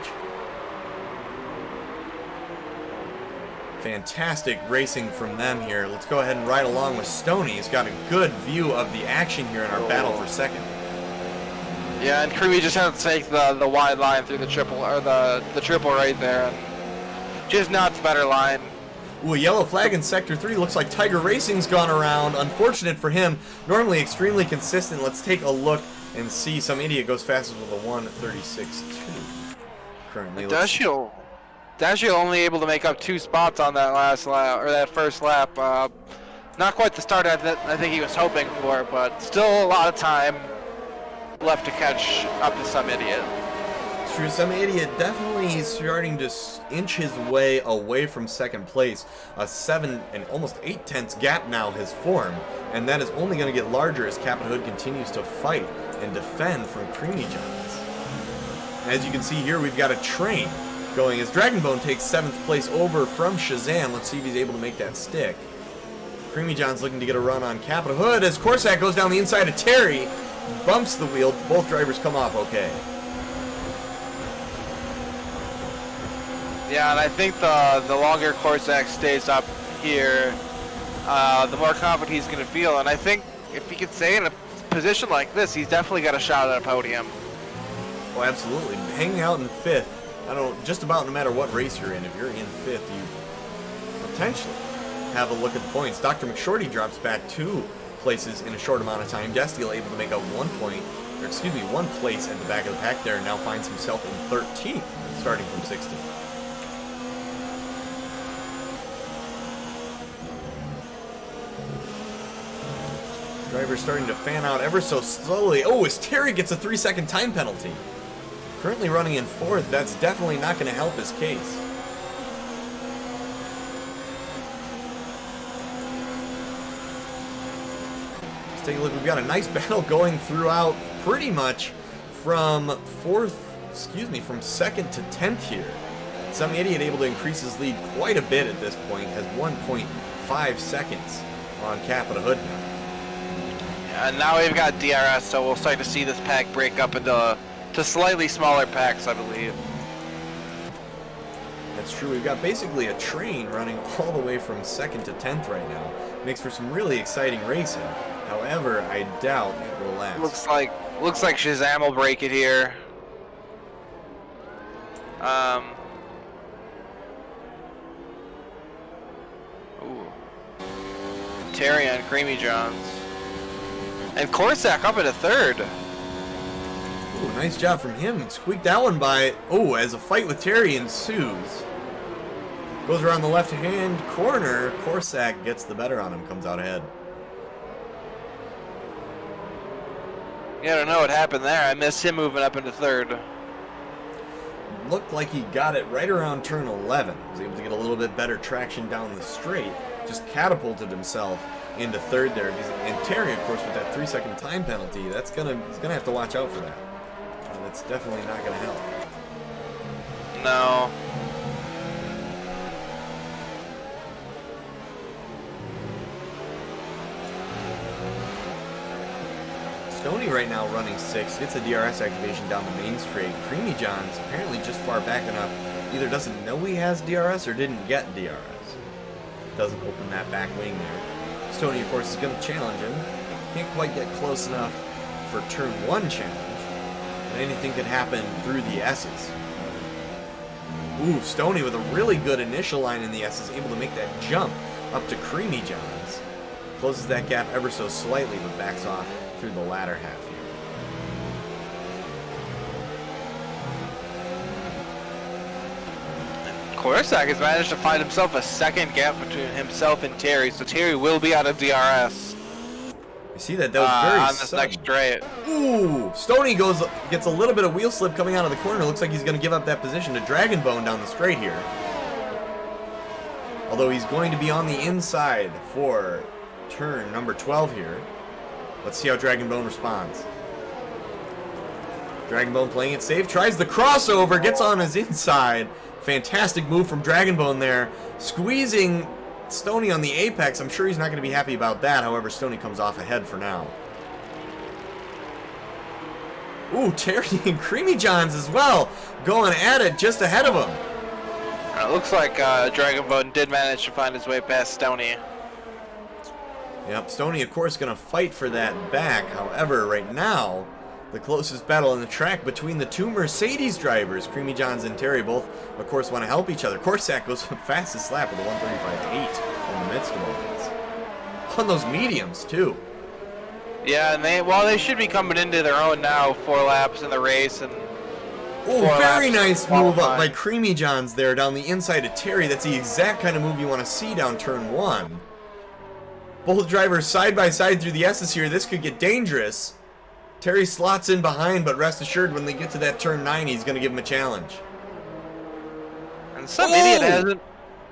Fantastic racing from them here. Let's go ahead and ride along with Stoney. He's got a good view of the action here in our battle for second. Yeah, and Creamy just had to take the wide line through the triple, or the triple right there. And just not the better line. Ooh, a yellow flag in Sector 3. Looks like Tiger Racing's gone around. Unfortunate for him. Normally extremely consistent. Let's take a look and see. Some idiot goes fastest with a 1:36.2. Currently. Dashiell only able to make up 2 spots on that last lap, or that first lap. Not quite the start I think he was hoping for, but still a lot of time left to catch up to some idiot. It's true, some idiot definitely starting to inch his way away from second place. A 7 and almost 8/10 gap now has formed, and that is only going to get larger as Capita Hood continues to fight and defend from Creamy John's. As you can see here, we've got a train going as Dragonbone takes 7th place over from Shazam. Let's see if he's able to make that stick. Creamy John's looking to get a run on Capita Hood as Corsac goes down the inside of Terry, bumps the wheel. Both drivers come off okay. Yeah, and I think the longer Corsac stays up here, the more confident he's going to feel. And I think if he could stay in a position like this, he's definitely got a shot at a podium. Oh, absolutely. Hanging out in 5th. I don't, just about no matter what race you're in, if you're in 5th, you potentially have a look at the points. Dr. McShorty drops back 2 places in a short amount of time. Destiel able to make up 1 place at the back of the pack there, and now finds himself in 13th, starting from 16th. Driver's starting to fan out ever so slowly. Oh, as Terry gets a 3-second time penalty. Currently running in 4th, that's definitely not going to help his case. Let's take a look. We've got a nice battle going throughout pretty much from 2nd to 10th here. Some idiot able to increase his lead quite a bit at this point, has 1.5 seconds on Capita Hood now. And now we've got DRS, so we'll start to see this pack break up into slightly smaller packs, I believe. That's true. We've got basically a train running all the way from 2nd to 10th right now. Makes for some really exciting racing. However, I doubt it will last. Looks like Shazam will break it here. Ooh. Terry on Creamy John's. And Corsac up into 3rd. Ooh, nice job from him. Squeaked that one by. Oh, as a fight with Terry ensues. Goes around the left-hand corner. Corsac gets the better on him, comes out ahead. Yeah, I don't know what happened there. I missed him moving up into 3rd. Looked like he got it right around turn 11. Was able to get a little bit better traction down the straight. Just catapulted himself into 3rd there. And Terry, of course, with that 3-second time penalty, he's gonna have to watch out for that. That's definitely not gonna help. No. Stoney right now running 6th, gets a DRS activation down the main straight. Creamy John's apparently just far back enough, either doesn't know he has DRS or didn't get DRS. Doesn't open that back wing there. Stoney, of course, is going to challenge him. Can't quite get close enough for turn 1 challenge, and anything could happen through the S's. Ooh, Stoney with a really good initial line in the S's, able to make that jump up to Creamy John's. Closes that gap ever so slightly, but backs off through the latter half here. Korsak has managed to find himself a second gap between himself and Terry, so Terry will be out of DRS. You see that? That was very on this sudden. next straight. Ooh, Stoney gets a little bit of wheel slip coming out of the corner. Looks like he's going to give up that position to Dragon Bone down the straight here. Although he's going to be on the inside for turn number 12 here. Let's see how Dragon Bone responds. Dragon Bone playing it safe, tries the crossover, gets on his inside. Fantastic move from Dragon Bone there, squeezing Stoney on the apex. I'm sure he's not going to be happy about that. However, Stoney comes off ahead for now. Ooh, Terry and Creamy Johns as well, going at it just ahead of him. It looks like Dragon Bone did manage to find his way past Stoney. Yep, Stoney, of course, going to fight for that back. However, right now, the closest battle on the track between the two Mercedes drivers, Creamy Johns and Terry, both, of course, want to help each other. Korsak goes for the fastest lap with a 1:35.8 in the midst of all this. On those mediums, too. Yeah, and they should be coming into their own now, 4 laps in the race. And Oh, very nice move up by Creamy Johns there down the inside of Terry. That's the exact kind of move you want to see down turn 1. Both drivers side by side through the S's here. This could get dangerous. Terry slots in behind, but rest assured when they get to that turn 9, he's going to give him a challenge. And some idiot hasn't.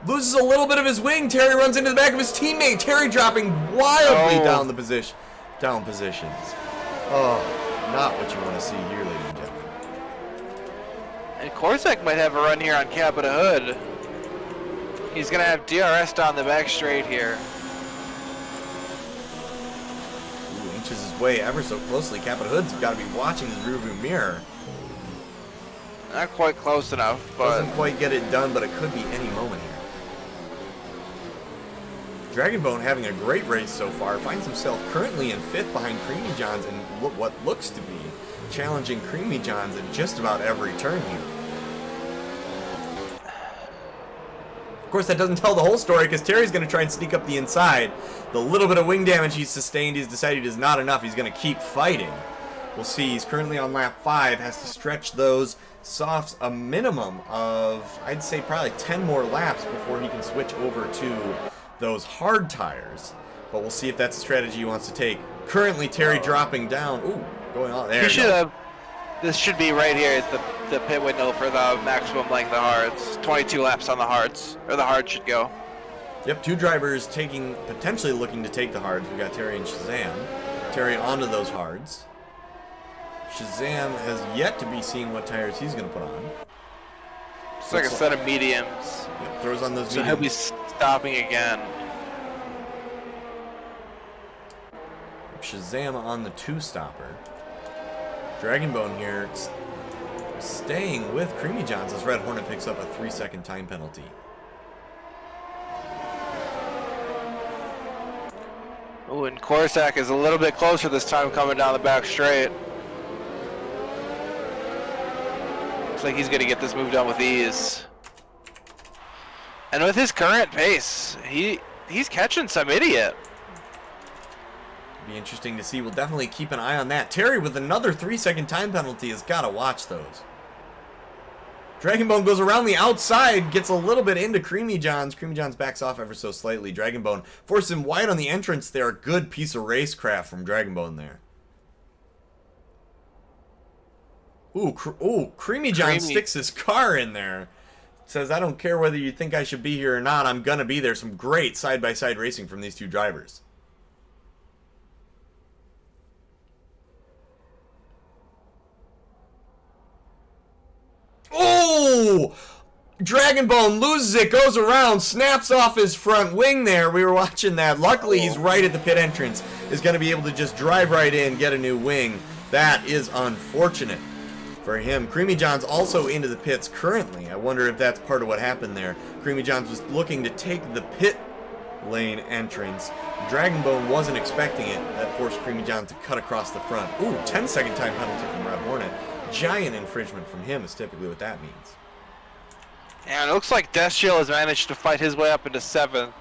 Loses a little bit of his wing. Terry runs into the back of his teammate. Terry dropping wildly down positions. Oh, not what you want to see here, ladies and gentlemen. And Korsak might have a run here on Capita Hood. He's going to have DRS down the back straight here. Inches his way ever so closely. Capita Hood's got to be watching his rearview mirror. Not quite close enough, but doesn't quite get it done, but it could be any moment here. Dragon Bone having a great race so far, finds himself currently in 5th behind Creamy Johns and what looks to be challenging Creamy Johns at just about every turn here. Of course, that doesn't tell the whole story because Terry's going to try and sneak up the inside. The little bit of wing damage he's sustained, he's decided is not enough. He's going to keep fighting. We'll see. He's currently on lap 5, has to stretch those softs a minimum of, I'd say, probably 10 more laps before he can switch over to those hard tires. But we'll see if that's a strategy he wants to take. Currently, Terry dropping down. Ooh, going on there. This should be right here. It's the pit window for the maximum length of hards. 22 laps on the hards, or the hard should go. Yep, 2 drivers potentially looking to take the hards. We got Terry and Shazam. Terry onto those hards. Shazam has yet to be seen what tires he's going to put on. It's like a set of mediums. Yep, throws on those So mediums. he'll be stopping again. Shazam on the 2-stopper. Dragon Bone here staying with Creamy Johns as Red Hornet picks up a 3-second time penalty. Oh, and Korsak is a little bit closer this time coming down the back straight. Looks like he's going to get this move done with ease. And with his current pace, he's catching some idiot. Be interesting to see. We'll definitely keep an eye on that. Terry with another 3-second time penalty has got to watch those. Dragon Bone goes around the outside, gets a little bit into Creamy Johns. Creamy Johns backs off ever so slightly. Dragon Bone forces him wide on the entrance there. A good piece of racecraft from Dragon Bone there. Ooh, Creamy John sticks his car in there. Says, I don't care whether you think I should be here or not. I'm going to be there. Some great side-by-side racing from these 2 drivers. Oh! Dragon Bone loses it, goes around, snaps off his front wing there. We were watching that. Luckily, he's right at the pit entrance. Is going to be able to just drive right in, get a new wing. That is unfortunate for him. Creamy Johns also into the pits currently. I wonder if that's part of what happened there. Creamy Johns was looking to take the pit lane entrance. Dragon Bone wasn't expecting it. That forced Creamy Johns to cut across the front. Ooh, 10-second time penalty from Red Hornet. Giant infringement from him is typically what that means. And it looks like Death Shield has managed to fight his way up into 7th.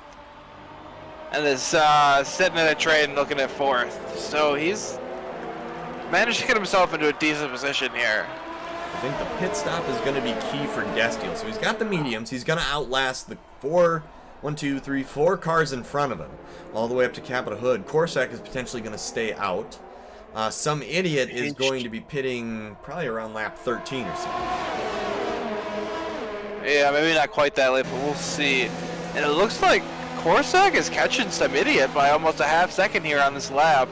And is sitting in a trade and looking at 4th. So he's managed to get himself into a decent position here. I think the pit stop is going to be key for Destiel. So he's got the mediums. He's going to outlast the four cars in front of him, all the way up to Capita Hood. Corsac is potentially going to stay out. Some idiot is going to be pitting probably around lap 13 or so. Yeah, maybe not quite that late, but we'll see. And it looks like Corsac is catching some idiot by almost a half second here on this lap.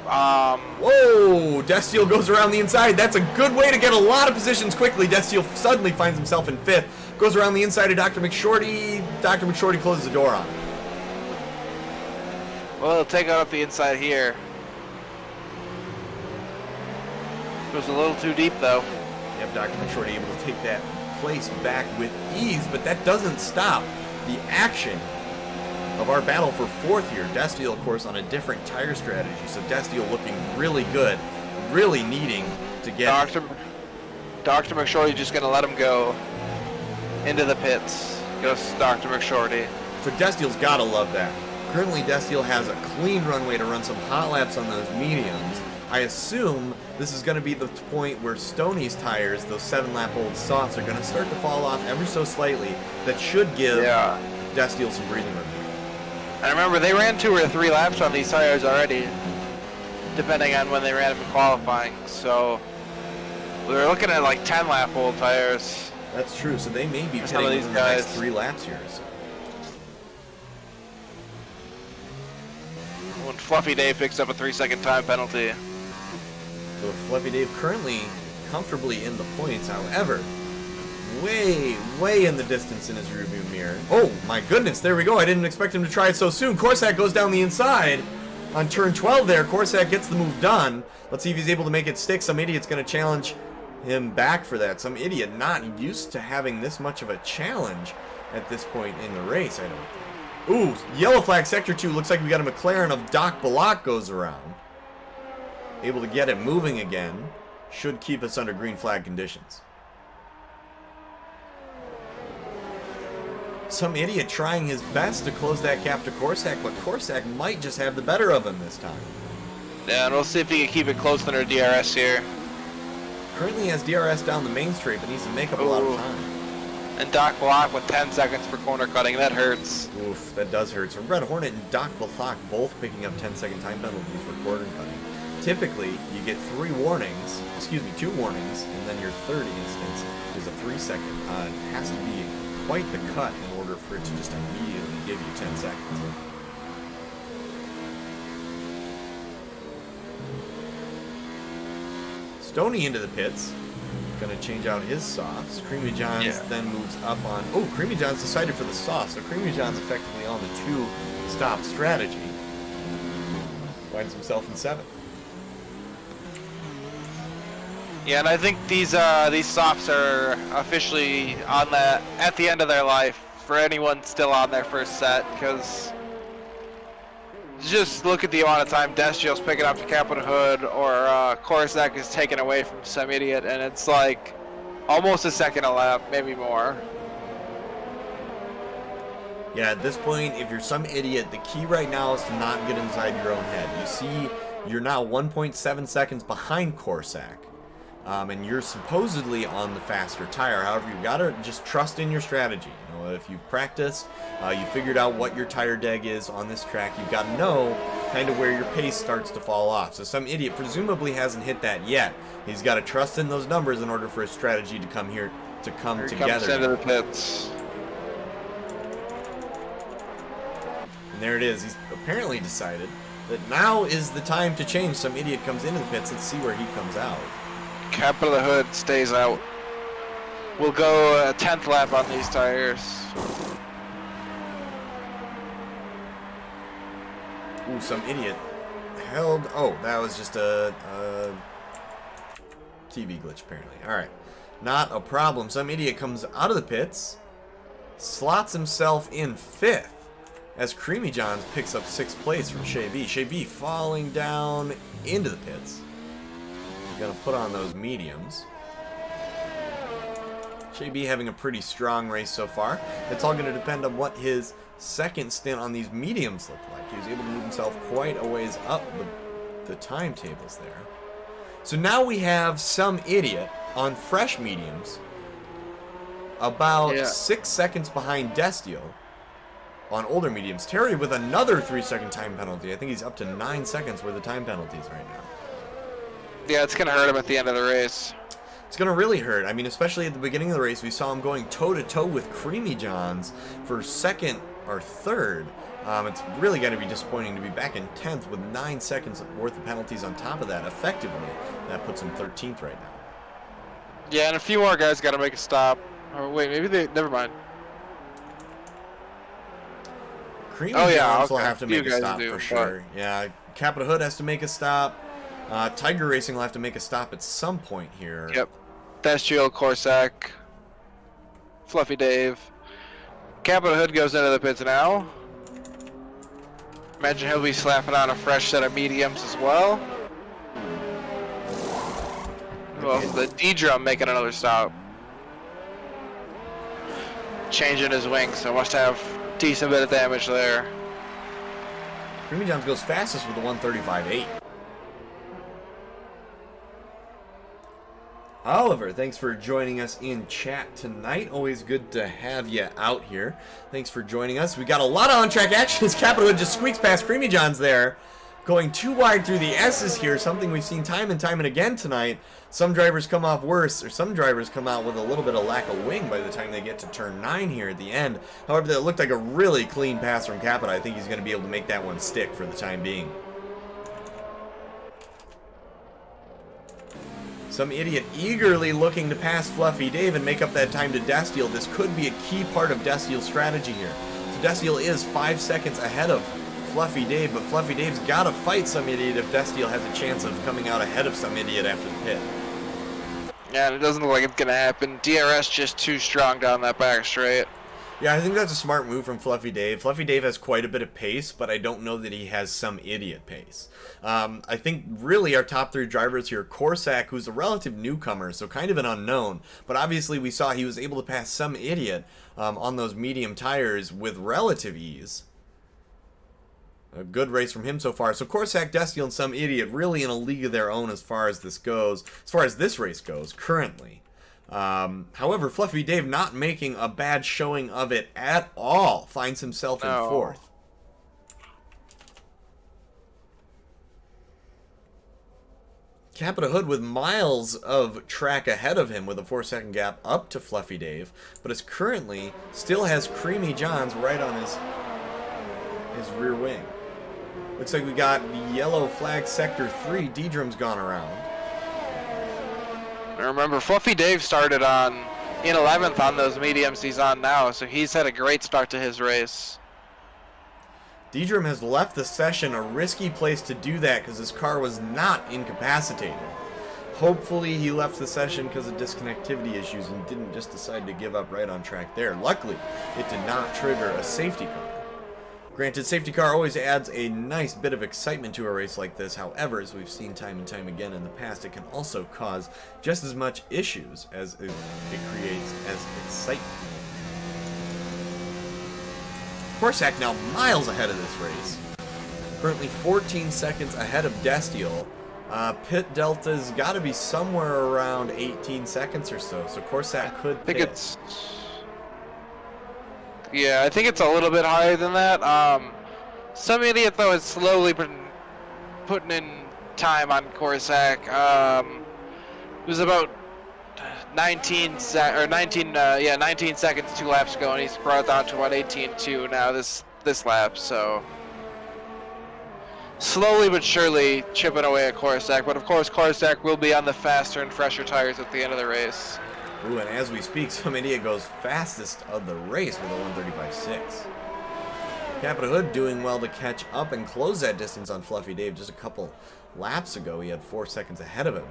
Whoa! Destiel goes around the inside. That's a good way to get a lot of positions quickly. Destiel suddenly finds himself in 5th. Goes around the inside of Dr. McShorty. Dr. McShorty closes the door on him. Well, he'll take out up the inside here. Goes a little too deep, though. Yep, Dr. McShorty able to take that place back with ease, but that doesn't stop the action of our battle for 4th here. Destiel, of course, on a different tire strategy, so Destiel looking really good, really needing to get... Dr. McShorty just going to let him go into the pits. Goes Dr. McShorty. So Destiel's got to love that. Currently, Destiel has a clean runway to run some hot laps on those mediums. I assume this is going to be the point where Stoney's tires, those 7-lap-old softs, are going to start to fall off ever so slightly. That should give Destiel some breathing room. And remember, they ran 2 or 3 laps on these tires already, depending on when they ran them in qualifying. So we were looking at like 10-lap-old tires. That's true. So they may be pitting in the next 3 laps here. So. When Fluffy Dave picks up a 3-second time penalty. So Fluffy Dave currently comfortably in the points. However, way in the distance in his rearview mirror. Oh my goodness, there we go. I didn't expect him to try it so soon. Corsac goes down the inside on turn 12 there. Corsac gets the move done. Let's see if he's able to make it stick. Some idiot's going to challenge him back for that. Some idiot not used to having this much of a challenge at this point in the race, I don't think. Ooh, yellow flag, sector 2. Looks like we got a McLaren of Doc Balak goes around. Able to get it moving again. Should keep us under green flag conditions. Some idiot trying his best to close that gap to Corsac, but Corsac might just have the better of him this time. Yeah, and we'll see if he can keep it close under DRS here. Currently has DRS down the main straight, but needs to make up a lot of time. And Doc Block with 10 seconds for corner cutting. That hurts. Oof, that does hurt. So Red Hornet and Doc Block both picking up 10-second time penalties for corner cutting. Typically, you get 2 warnings, and then your third instance is a 3-second. It has to be quite the cut in order for it to just immediately give you 10 seconds. Stoney into the pits. Going to change out his softs. Creamy Johns then moves up on... Oh, Creamy Johns decided for the softs. So Creamy Johns effectively on the 2-stop strategy. Finds himself in 7th. Yeah, and I think these softs are officially on at the end of their life for anyone still on their first set, because just look at the amount of time Destiel's picking up to Capita Hood or Corsac is taken away from some idiot, and it's like almost a second a lap, maybe more. Yeah, at this point, if you're some idiot, the key right now is to not get inside your own head. You see, you're now 1.7 seconds behind Corsac. And you're supposedly on the faster tire. However, you've got to just trust in your strategy. You know, if you've practiced, you figured out what your tire deg is on this track, you've got to know kind of where your pace starts to fall off. So some idiot presumably hasn't hit that yet. He's got to trust in those numbers in order for his strategy to come together. Comes into the pits. And there it is. He's apparently decided that now is the time to change. Some idiot comes into the pits. Let's see where he comes out. Capita Hood stays out. We'll go a 10th lap on these tires. Ooh, some idiot held... Oh, that was just a TV glitch, apparently. Alright. Not a problem. Some idiot comes out of the pits, slots himself in 5th, as Creamy Johns picks up 6th place from Shea B. Shea B falling down into the pits. Gonna put on those mediums. Shea B having a pretty strong race so far. It's all gonna depend on what his second stint on these mediums looked like. He was able to move himself quite a ways up the timetables there. So now we have some idiot on fresh mediums, about Yeah. 6 seconds behind Destiel on older mediums. Terry with another 3-second time penalty. I think he's up to 9 seconds worth of time penalties right now. Yeah, it's going to hurt him at the end of the race. It's going to really hurt. I mean, especially at the beginning of the race, we saw him going toe-to-toe with Creamy Johns for second or third. It's really going to be disappointing to be back in 10th with 9 seconds worth of penalties on top of that. Effectively, that puts him 13th right now. Yeah, and a few more guys got to make a stop. Or wait, maybe they... Never mind. Creamy Yeah, Johns will okay. have to Few make a guys stop do, for but- sure. Yeah, Capita Hood has to make a stop. Tiger Racing will have to make a stop at some point here. Yep. Destiel, Corsac, Fluffy Dave. Capita Hood goes into the pits now. Imagine he'll be slapping on a fresh set of mediums as well. Well, the D-Drum making another stop. Changing his wings, so must have decent bit of damage there. Creamy Johns goes fastest with a 135.8. Oliver, thanks for joining us in chat tonight. Always good to have you out here. Thanks for joining us. We got a lot of on-track action as Capita Hood just squeaks past Creamy Johns there. Going too wide through the S's here, something we've seen time and time and again tonight. Some drivers come off worse, or some drivers come out with a little bit of lack of wing by the time they get to turn 9 here at the end. However, that looked like a really clean pass from Capita. I think he's going to be able to make that one stick for the time being. Some idiot eagerly looking to pass Fluffy Dave and make up that time to Destiel. This could be a key part of Destiel's strategy here. So Destiel is 5 seconds ahead of Fluffy Dave, but Fluffy Dave's got to fight some idiot if Destiel has a chance of coming out ahead of some idiot after the pit. Yeah, and it doesn't look like it's going to happen. DRS just too strong down that back straight. Yeah, I think that's a smart move from Fluffy Dave. Fluffy Dave has quite a bit of pace, but I don't know that he has some idiot pace. I think really our top 3 drivers here, Corsac, who's a relative newcomer, so kind of an unknown, but obviously we saw he was able to pass some idiot on those medium tires with relative ease. A good race from him so far. So Corsac, Destiel, and some idiot really in a league of their own as far as this goes, as far as this race goes currently. However, Fluffy Dave not making a bad showing of it at all. Finds himself in 4th. Capita Hood with miles of track ahead of him with a 4-second gap up to Fluffy Dave, but is currently still has Creamy Johns right on his rear wing. Looks like we got the yellow flag sector 3. D-Drum's gone around. And remember, Fluffy Dave started in 11th on those mediums he's on now, so he's had a great start to his race. D-Drum has left the session, a risky place to do that because his car was not incapacitated. Hopefully he left the session because of disconnectivity issues and didn't just decide to give up right on track there. Luckily, it did not trigger a safety car. Granted, safety car always adds a nice bit of excitement to a race like this. However, as we've seen time and time again in the past, it can also cause just as much issues as it creates as excitement. Corsac now miles ahead of this race. Currently 14 seconds ahead of Destiel. Pit delta's got to be somewhere around 18 seconds or so. So Corsac could I think pit. it's... Yeah, I think it's a little bit higher than that. Some idiot, though, is slowly putting in time on Corsac. It was about 19 seconds 2 laps ago, and he's brought it down to about 18.2 now this lap. So slowly but surely chipping away at Corsac. But of course, Corsac will be on the faster and fresher tires at the end of the race. Ooh, and as we speak, some idiot goes fastest of the race with a 135.6. Capita Hood doing well to catch up and close that distance on Fluffy Dave. Just a couple laps ago, he had 4 seconds ahead of him,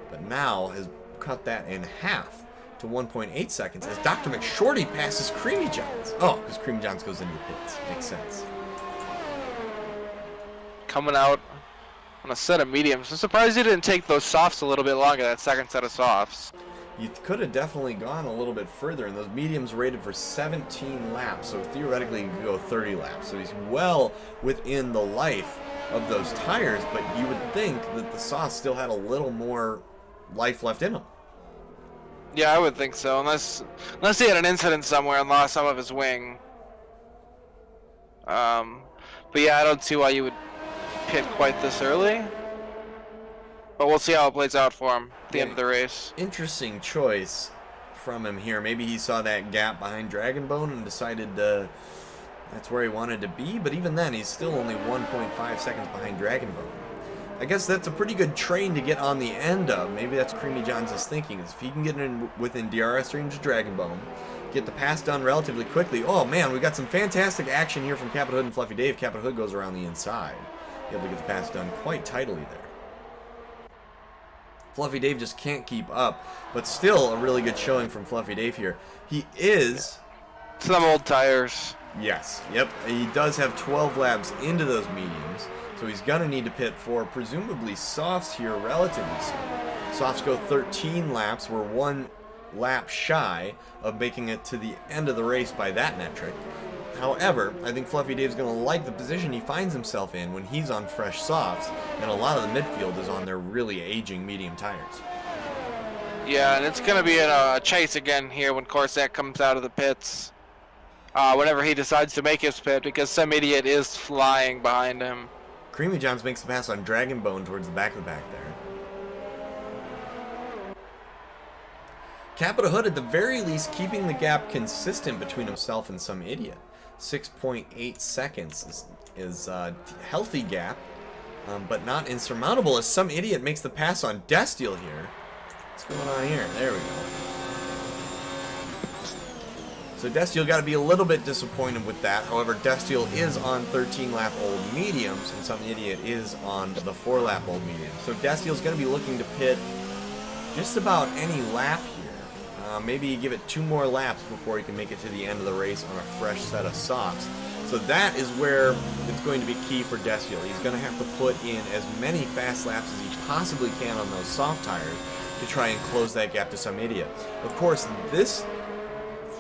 but now has cut that in half to 1.8 seconds as Dr. McShorty passes Creamy Johns. Oh, because Creamy Johns goes into the pits. Makes sense. Coming out on a set of mediums. I'm surprised he didn't take those softs a little bit longer, that second set of softs. You could have definitely gone a little bit further, and those mediums rated for 17 laps, so theoretically you could go 30 laps. So he's well within the life of those tires, but you would think that the softs still had a little more life left in them. Yeah, I would think so, unless he had an incident somewhere and lost some of his wing. But yeah, I don't see why you would pit quite this early. But we'll see how it plays out for him at the end of the race. Interesting choice from him here. Maybe he saw that gap behind Dragonbone and decided that's where he wanted to be. But even then, he's still only 1.5 seconds behind Dragonbone. I guess that's a pretty good train to get on the end of. Maybe that's Creamy John's thinking, is if he can get in within DRS range of Dragonbone, get the pass done relatively quickly. Oh man, we got some fantastic action here from Capital Hood and Fluffy Dave. Capital Hood goes around the inside, able to get the pass done quite tidily there. Fluffy Dave just can't keep up, but still a really good showing from Fluffy Dave here. He is... Some old tires. Yes, yep. He does have 12 laps into those mediums, so he's going to need to pit for presumably softs here relatively soon. Softs go 13 laps. We're 1 lap shy of making it to the end of the race by that metric. However, I think Fluffy Dave's going to like the position he finds himself in when he's on fresh softs, and a lot of the midfield is on their really aging medium tires. Yeah, and it's going to be a chase again here when Corsac comes out of the pits. Whenever he decides to make his pit, because some idiot is flying behind him. Creamy Johns makes the pass on Dragonbone towards the back of the pack there. Capital Hood, at the very least, keeping the gap consistent between himself and some idiot. 6.8 seconds is a healthy gap, but not insurmountable as some idiot makes the pass on Destiel here. What's going on here? There we go. So Destiel got to be a little bit disappointed with that. However, Destiel is on 13-lap old mediums, and some idiot is on the 4-lap old mediums. So Destiel's going to be looking to pit just about any lap here. Maybe you give it 2 more laps before he can make it to the end of the race on a fresh set of softs. So that is where it's going to be key for Destiel. He's going to have to put in as many fast laps as he possibly can on those soft tires to try and close that gap to some idiot. Of course, this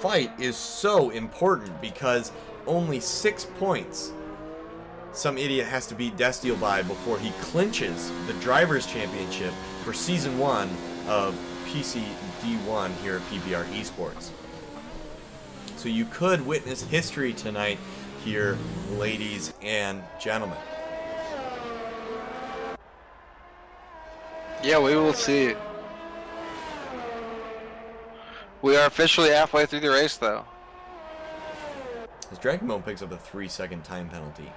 fight is so important because only 6 points some idiot has to beat Destiel by before he clinches the Drivers' Championship for Season 1 of PC D1 here at PPR Esports. So you could witness history tonight here, ladies and gentlemen. Yeah, we will see. We are officially halfway through the race, though. As Dragonbone picks up a 3-second time penalty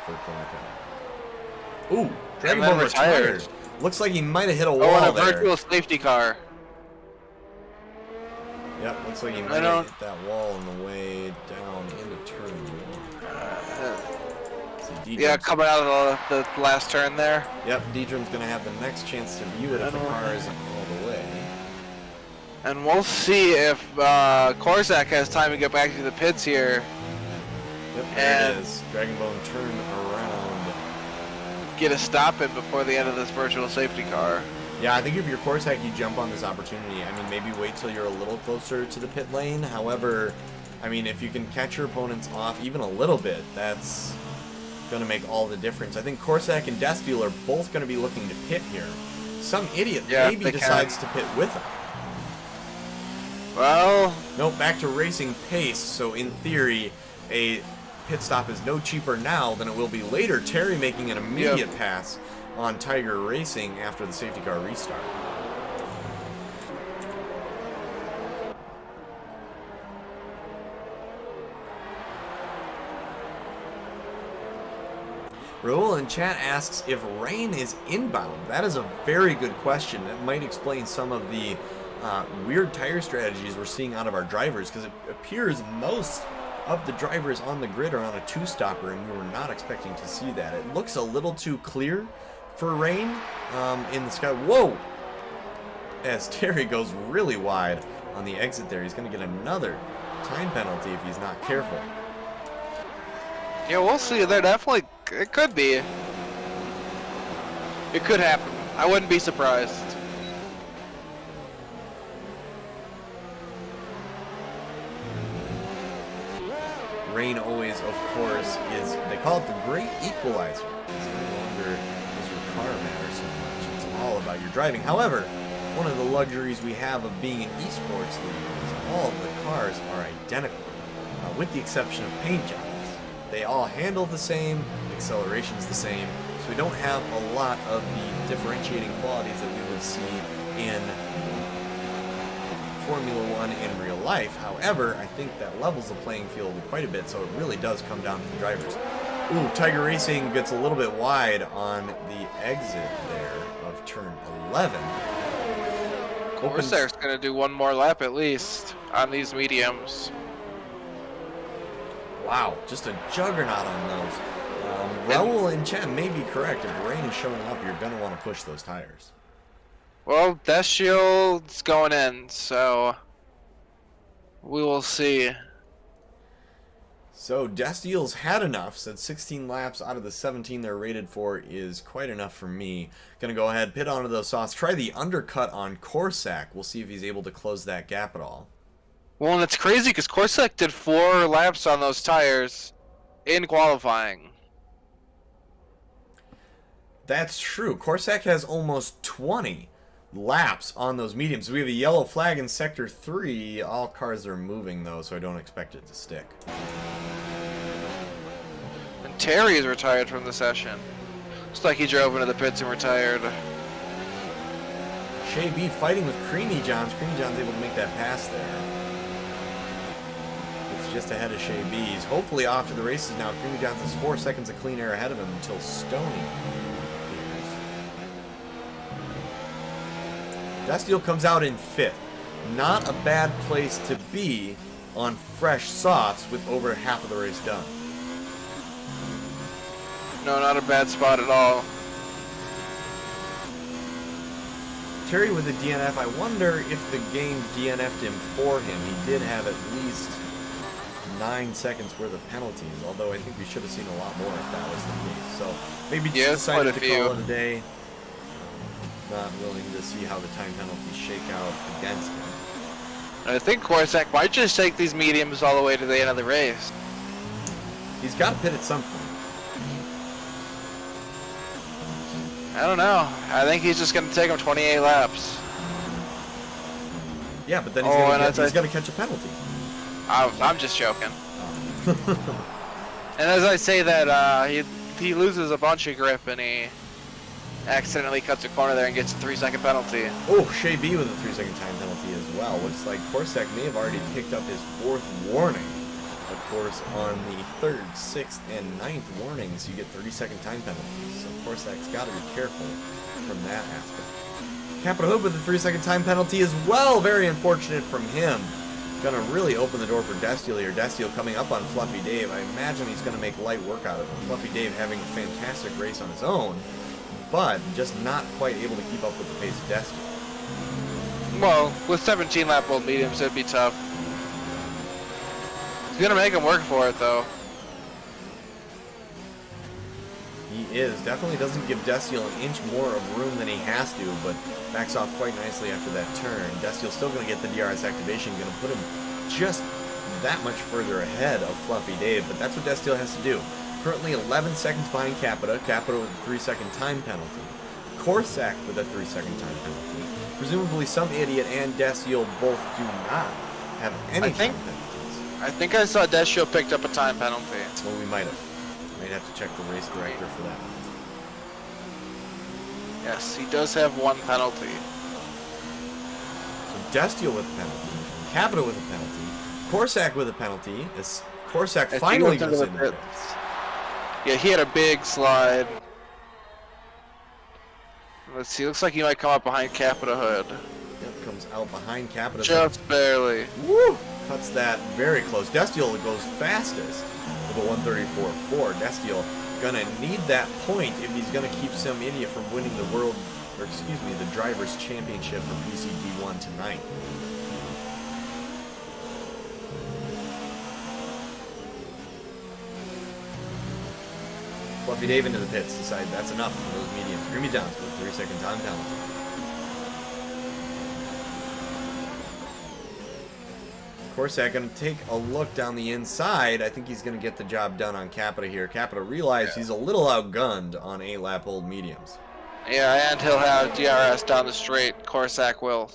for corner cut. Ooh, Dragonbone retired. Looks like he might have hit a wall and a there. virtual safety car. Yep, looks like he might have hit that wall on the way down into turn 1. Yeah, coming out of the last turn there. Yep, Deidram's going to have the next chance to view it if the car isn't all the way. And we'll see if Corsac has time to get back to the pits here. Yep, there it is. Dragonbone turn around. Get a stop in before the end of this virtual safety car. Yeah, I think if you're Corsac, you jump on this opportunity. I mean, maybe wait till you're a little closer to the pit lane. However, I mean, if you can catch your opponents off even a little bit, that's going to make all the difference. I think Corsac and Destiel are both going to be looking to pit here. Some idiot maybe decides to pit with them. Well... Nope, back to racing pace. So in theory, a pit stop is no cheaper now than it will be later. Terry making an immediate pass on Tiger Racing after the safety car restart. Raul in chat asks if rain is inbound. That is a very good question. That might explain some of the weird tire strategies we're seeing out of our drivers, because it appears most of the drivers on the grid are on a 2-stopper, and we were not expecting to see that. It looks a little too clear for rain in the sky. Whoa! As Terry goes really wide on the exit there, he's going to get another time penalty if he's not careful. Yeah, we'll see. There definitely, it could be. It could happen. I wouldn't be surprised. Rain always, of course, is, they call it the great equalizer. It's no longer does your car matter so much. It's all about your driving. However, one of the luxuries we have of being an esports league is all of the cars are identical, with the exception of paint jobs. They all handle the same, acceleration's the same, so we don't have a lot of the differentiating qualities that we would see in Formula One in real life. However, I think that levels the playing field quite a bit, so it really does come down to the drivers. Ooh, Tiger Racing gets a little bit wide on the exit there of turn 11. Corsac's going to do one more lap at least on these mediums. Wow, just a juggernaut on those. Raul and Chen may be correct. If rain is showing up, you're going to want to push those tires. Well, Death Shield's going in, so we will see. So Destiel's had enough. Said 16 laps out of the 17 they're rated for is quite enough for me. Gonna go ahead, pit onto those softs. Try the undercut on Corsac. We'll see if he's able to close that gap at all. Well, and it's crazy because Corsac did 4 laps on those tires in qualifying. That's true. Corsac has almost 20 laps on those mediums. We have a yellow flag in Sector 3. All cars are moving, though, so I don't expect it to stick. And Terry is retired from the session. Looks like he drove into the pits and retired. Shea B fighting with Creamy Johns. Creamy Johns able to make that pass there. It's just ahead of Shea B. He's hopefully off to the races now. Creamy Johns is 4 seconds of clean air ahead of him until Stoney. Destiel comes out in 5th. Not a bad place to be on fresh softs with over half of the race done. No, not a bad spot at all. Terry with a DNF. I wonder if the game DNF'd him for him. He did have at least 9 seconds worth of penalties, although I think we should have seen a lot more if that was the case. So maybe just decided to call it a day. Not willing to see how the time penalties shake out against him. I think Corsac might just take these mediums all the way to the end of the race. He's got to pit at some point. I don't know. I think he's just going to take him 28 laps. Yeah, but then he's going to catch a penalty. I'm just joking. And as I say that, he loses a bunch of grip and he accidentally cuts a corner there and gets a 3-second penalty. Oh, Shea B with a 3-second time penalty as well. Looks like Corsac may have already picked up his 4th warning. Of course, on the 3rd, 6th, and 9th warnings, you get 30-second time penalties. So Corsac's got to be careful from that aspect. Capital Hood with a 3-second time penalty as well. Very unfortunate from him. Gonna really open the door for Destiel here. Destiel coming up on Fluffy Dave. I imagine he's gonna make light work out of him. Fluffy Dave having a fantastic race on his own, but just not quite able to keep up with the pace of Destiel. Well, with 17 lap old mediums, it'd be tough. He's gonna make him work for it, though. He is. Definitely doesn't give Destiel an inch more of room than he has to, but backs off quite nicely after that turn. Destiel's still going to get the DRS activation, going to put him just that much further ahead of Fluffy Dave, but that's what Destiel has to do. Currently 11 seconds behind Capita. Capita with a 3-second time penalty. Corsac with a 3-second time penalty. Presumably some idiot and Destiel both do not have any time penalties. I think I saw Destiel picked up a time penalty. Well, we might have. Might have to check the race director for that. Yes, he does have 1 penalty. So Destiel with a penalty. Capita with a penalty. Corsac with a penalty. As Corsac finally goes into the pits. Yeah, he had a big slide. Let's see, looks like he might come up behind Capita Hood. Yep, comes out behind Capita. Just barely. Woo! Cuts that very close. Destiel goes fastest with a 134.4. Destiel gonna need that point if he's gonna keep some idiot from winning the world, or excuse me, the Drivers' Championship for PCD1 tonight. Fluffy Dave into the pits. Decide that's enough for those mediums. Creamy Johns with a 3-second time penalty. Corsac going to take a look down the inside. I think he's going to get the job done on Capita here. Capita realized he's a little outgunned on 8-lap old mediums. Yeah, and he'll have DRS down the straight. Corsac will.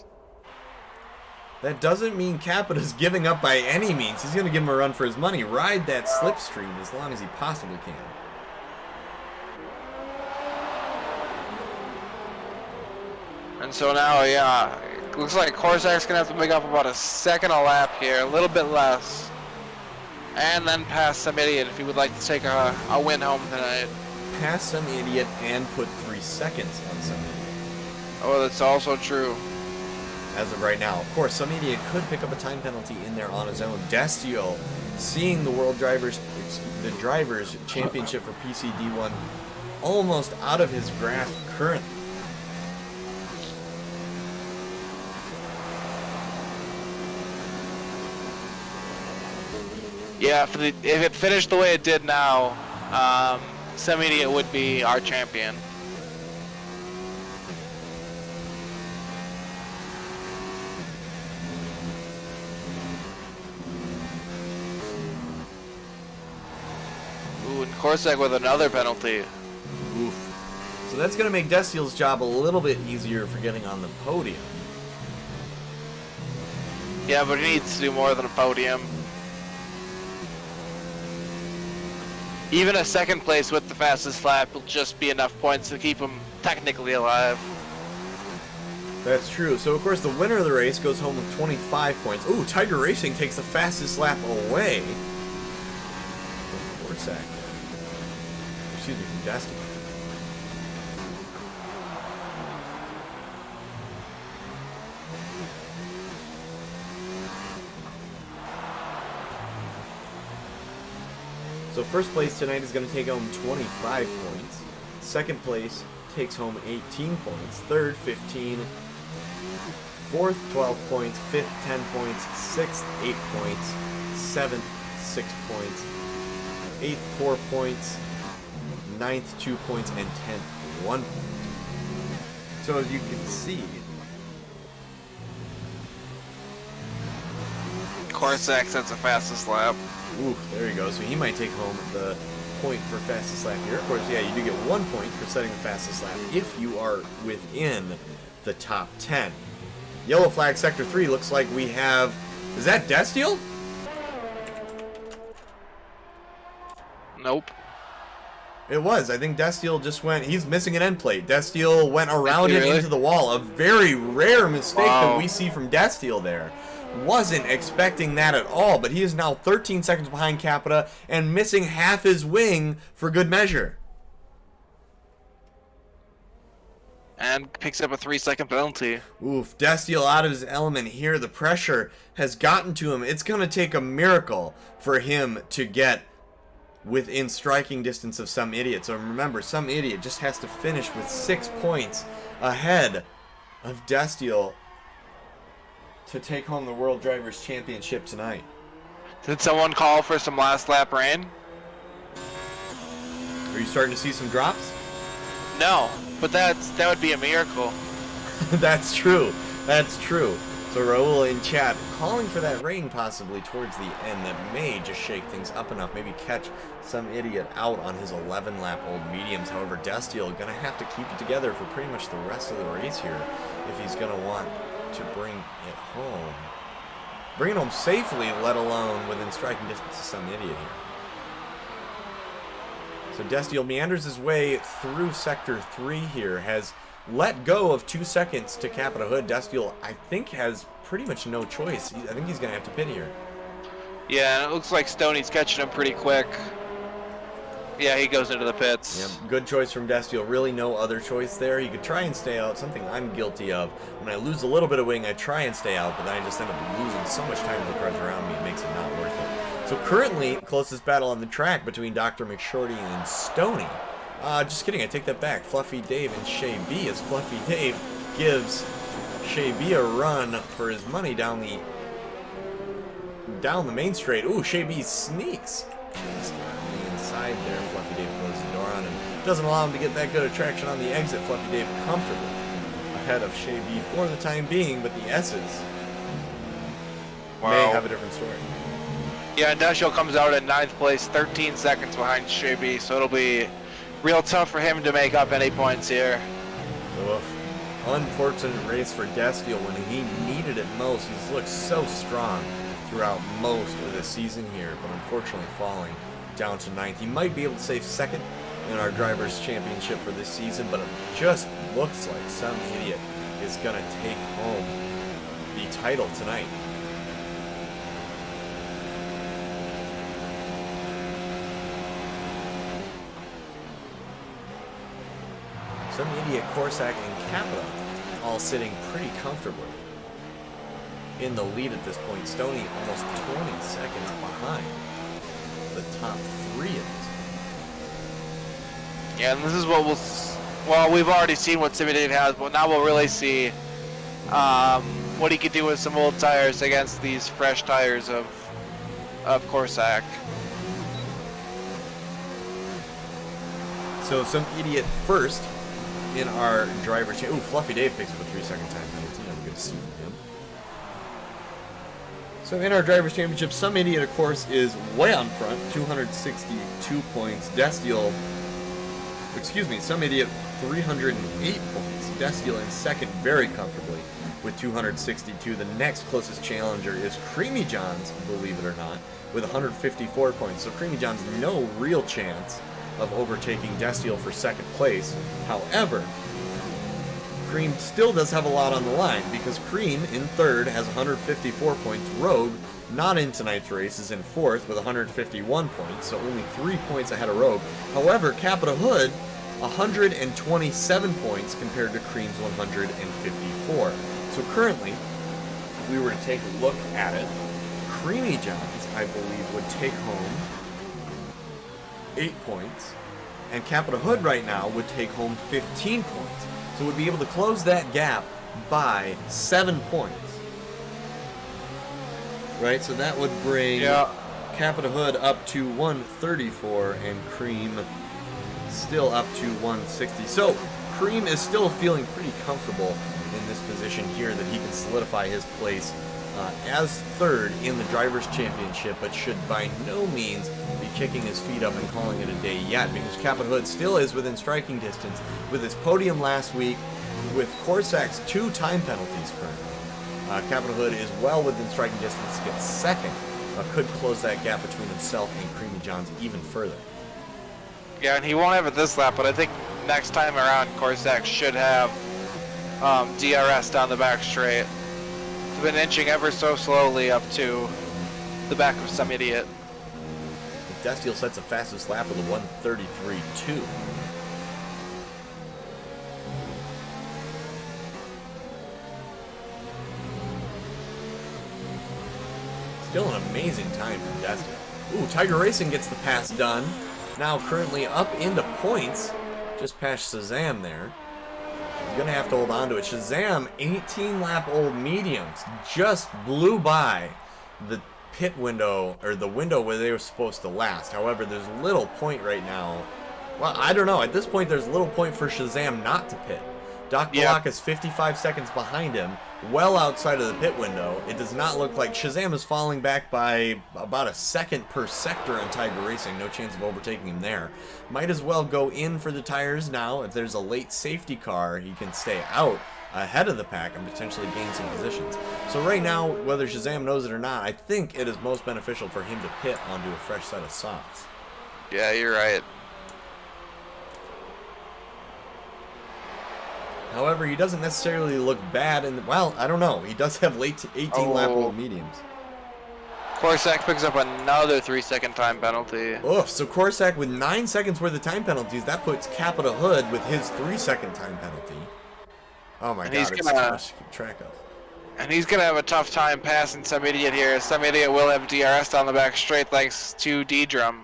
That doesn't mean Capita's giving up by any means. He's going to give him a run for his money. Ride that slipstream as long as he possibly can. And so now, yeah, it looks like Corsac's going to have to make up about a second a lap here, a little bit less. And then pass some idiot if he would like to take a win home tonight. Pass some idiot and put 3 seconds on some idiot. Oh, that's also true. As of right now, of course, some idiot could pick up a time penalty in there on his own. Destio, seeing the the drivers championship for PCD1 almost out of his grasp currently. Yeah, if it finished the way it did now, some idiot would be our champion. Ooh, and Corsac with another penalty. Oof. So that's going to make Destiel's job a little bit easier for getting on the podium. Yeah, but he needs to do more than a podium. Even a second place with the fastest lap will just be enough points to keep him technically alive. That's true. So, of course, the winner of the race goes home with 25 points. Ooh, Tiger Racing takes the fastest lap away from Corsac. Excuse me, from Destiel. So first place tonight is going to take home 25 points. Second place takes home 18 points. Third, 15. Fourth, 12 points. Fifth, 10 points. Sixth, 8 points. Seventh, 6 points. Eighth, 4 points. Ninth, 2 points. And 10th, 1 point. So as you can see, Corsac sets the fastest lap. ooh, there you go. So he might take home the point for fastest lap here. Of course, yeah, you do get 1 point for setting the fastest lap if you are within the top 10. Yellow flag sector 3 looks like we have... Is that Destiel? Nope. It was. I think Destiel just went... He's missing an end plate. Destiel went around it Really? into the wall. A very rare mistake that Wow. we see from Destiel there. Wasn't expecting that at all, but he is now 13 seconds behind Capita and missing half his wing for good measure. And picks up a 3-second penalty. Oof, Destiel out of his element here. The pressure has gotten to him. It's going to take a miracle for him to get within striking distance of Some Idiot. So remember, Some Idiot just has to finish with 6 points ahead of Destiel to take home the World Drivers' Championship tonight. Did someone call for some last lap rain? Are you starting to see some drops? No, but that would be a miracle. That's true. That's true. So Raul in chat calling for that rain possibly towards the end that may just shake things up enough, maybe catch Some Idiot out on his 11-lap old mediums. However, Destiel going to have to keep it together for pretty much the rest of the race here if he's going to want to bring it home. Bring it home safely, let alone within striking distance of Some Idiot here. So Destiel meanders his way through Sector 3 here, has let go of 2 seconds to Capita Hood. Destiel, I think, has pretty much no choice. I think he's going to have to pit here. Yeah, and it looks like Stoney's catching him pretty quick. Yeah, he goes into the pits. Yep, good choice from Destiel. Really no other choice there. He could try and stay out, something I'm guilty of. When I lose a little bit of wing, I try and stay out, but then I just end up losing so much time to the cars around me, it makes it not worth it. So currently, closest battle on the track between Dr. McShorty and Stoney. Just kidding, I take that back. Fluffy Dave and Shay B, as Fluffy Dave gives Shay B a run for his money down the main straight. Ooh, Shay B sneaks. Just on the inside there, Fluffy Dave closes the door on him. Doesn't allow him to get that good of traction on the exit. Fluffy Dave comfortably ahead of Shay B for the time being, but the S's may have a different story. Yeah, and Destiel comes out in 9th place, 13 seconds behind Shay B, so it'll be real tough for him to make up any points here. Oof. Unfortunate race for Destiel when he needed it most. He's looked so strong throughout most of the season here, but unfortunately falling down to 9th. He might be able to save 2nd in our Drivers' Championship for this season, but it just looks like some idiot is going to take home the title tonight. Some idiot Corsac and Capita all sitting pretty comfortably in the lead at this point. Stoney almost 20 seconds behind the top 3 of this. Yeah, and this is what well, we've already seen what Simulated has, but now we'll really see what he could do with some old tires against these fresh tires of Corsac. So some idiot first in our driver's championship. Ooh, Fluffy Dave picks up a 3-second time penalty. I'm good to see from him. So in our driver's championship, some idiot, of course, is way on front, 262 points. Destiel, excuse me, some idiot, 308 points. Destiel in second very comfortably with 262. The next closest challenger is Creamy John's, believe it or not, with 154 points. So Creamy John's no real chance of overtaking Destiel for second place. However, Cream still does have a lot on the line because Cream in third has 154 points. Rogue, not in tonight's race, is in fourth with 151 points, so only 3 points ahead of Rogue. However, Capita Hood, 127 points compared to Cream's 154. So currently, if we were to take a look at it, Creamy Johns, I believe, would take home 8 points, and Capita Hood right now would take home 15 points. So we'd be able to close that gap by 7 points. Right, so that would bring Capita Hood up to 134 and Cream still up to 160. So Cream is still feeling pretty comfortable in this position here that he can solidify his place as third in the Drivers' Championship, but should by no means be kicking his feet up and calling it a day yet, because Capita Hood still is within striking distance with his podium last week, with Corsac's 2 time penalties currently. Capita Hood is well within striking distance to get second, could close that gap between himself and Creamy Johns even further. Yeah, and he won't have it this lap, but I think next time around Corsac should have DRS down the back straight. He's been inching ever so slowly up to the back of some idiot. Destiel sets the fastest lap with a 1:33.2. Still an amazing time from Destiel. Ooh, Tiger Racing gets the pass done. Now currently up into points. Just past Shazam there. He's going to have to hold on to it. Shazam, 18-lap-old mediums, just blew by the pit window, or the window where they were supposed to last. However, there's little point right now. Well, I don't know. At this point, there's little point for Shazam not to pit. Doc Block is 55 seconds behind him, well outside of the pit window. It does not look like Shazam is falling back by about a second per sector on Tiger Racing. No chance of overtaking him there. Might as well go in for the tires now. If there's a late safety car, he can stay out ahead of the pack and potentially gain some positions. So right now, whether Shazam knows it or not, I think it is most beneficial for him to pit onto a fresh set of softs. Yeah, you're right. However, he doesn't necessarily look bad in the, well, I don't know. He does have late 18-lap-old mediums. Corsac picks up another 3-second time penalty. Oof, so Corsac with 9 seconds worth of time penalties, that puts Capita Hood with his 3-second time penalty. Oh my god, it's too much to keep track of. And he's going to have a tough time passing some idiot here. Some idiot will have DRS down the back straight thanks to D-Drum.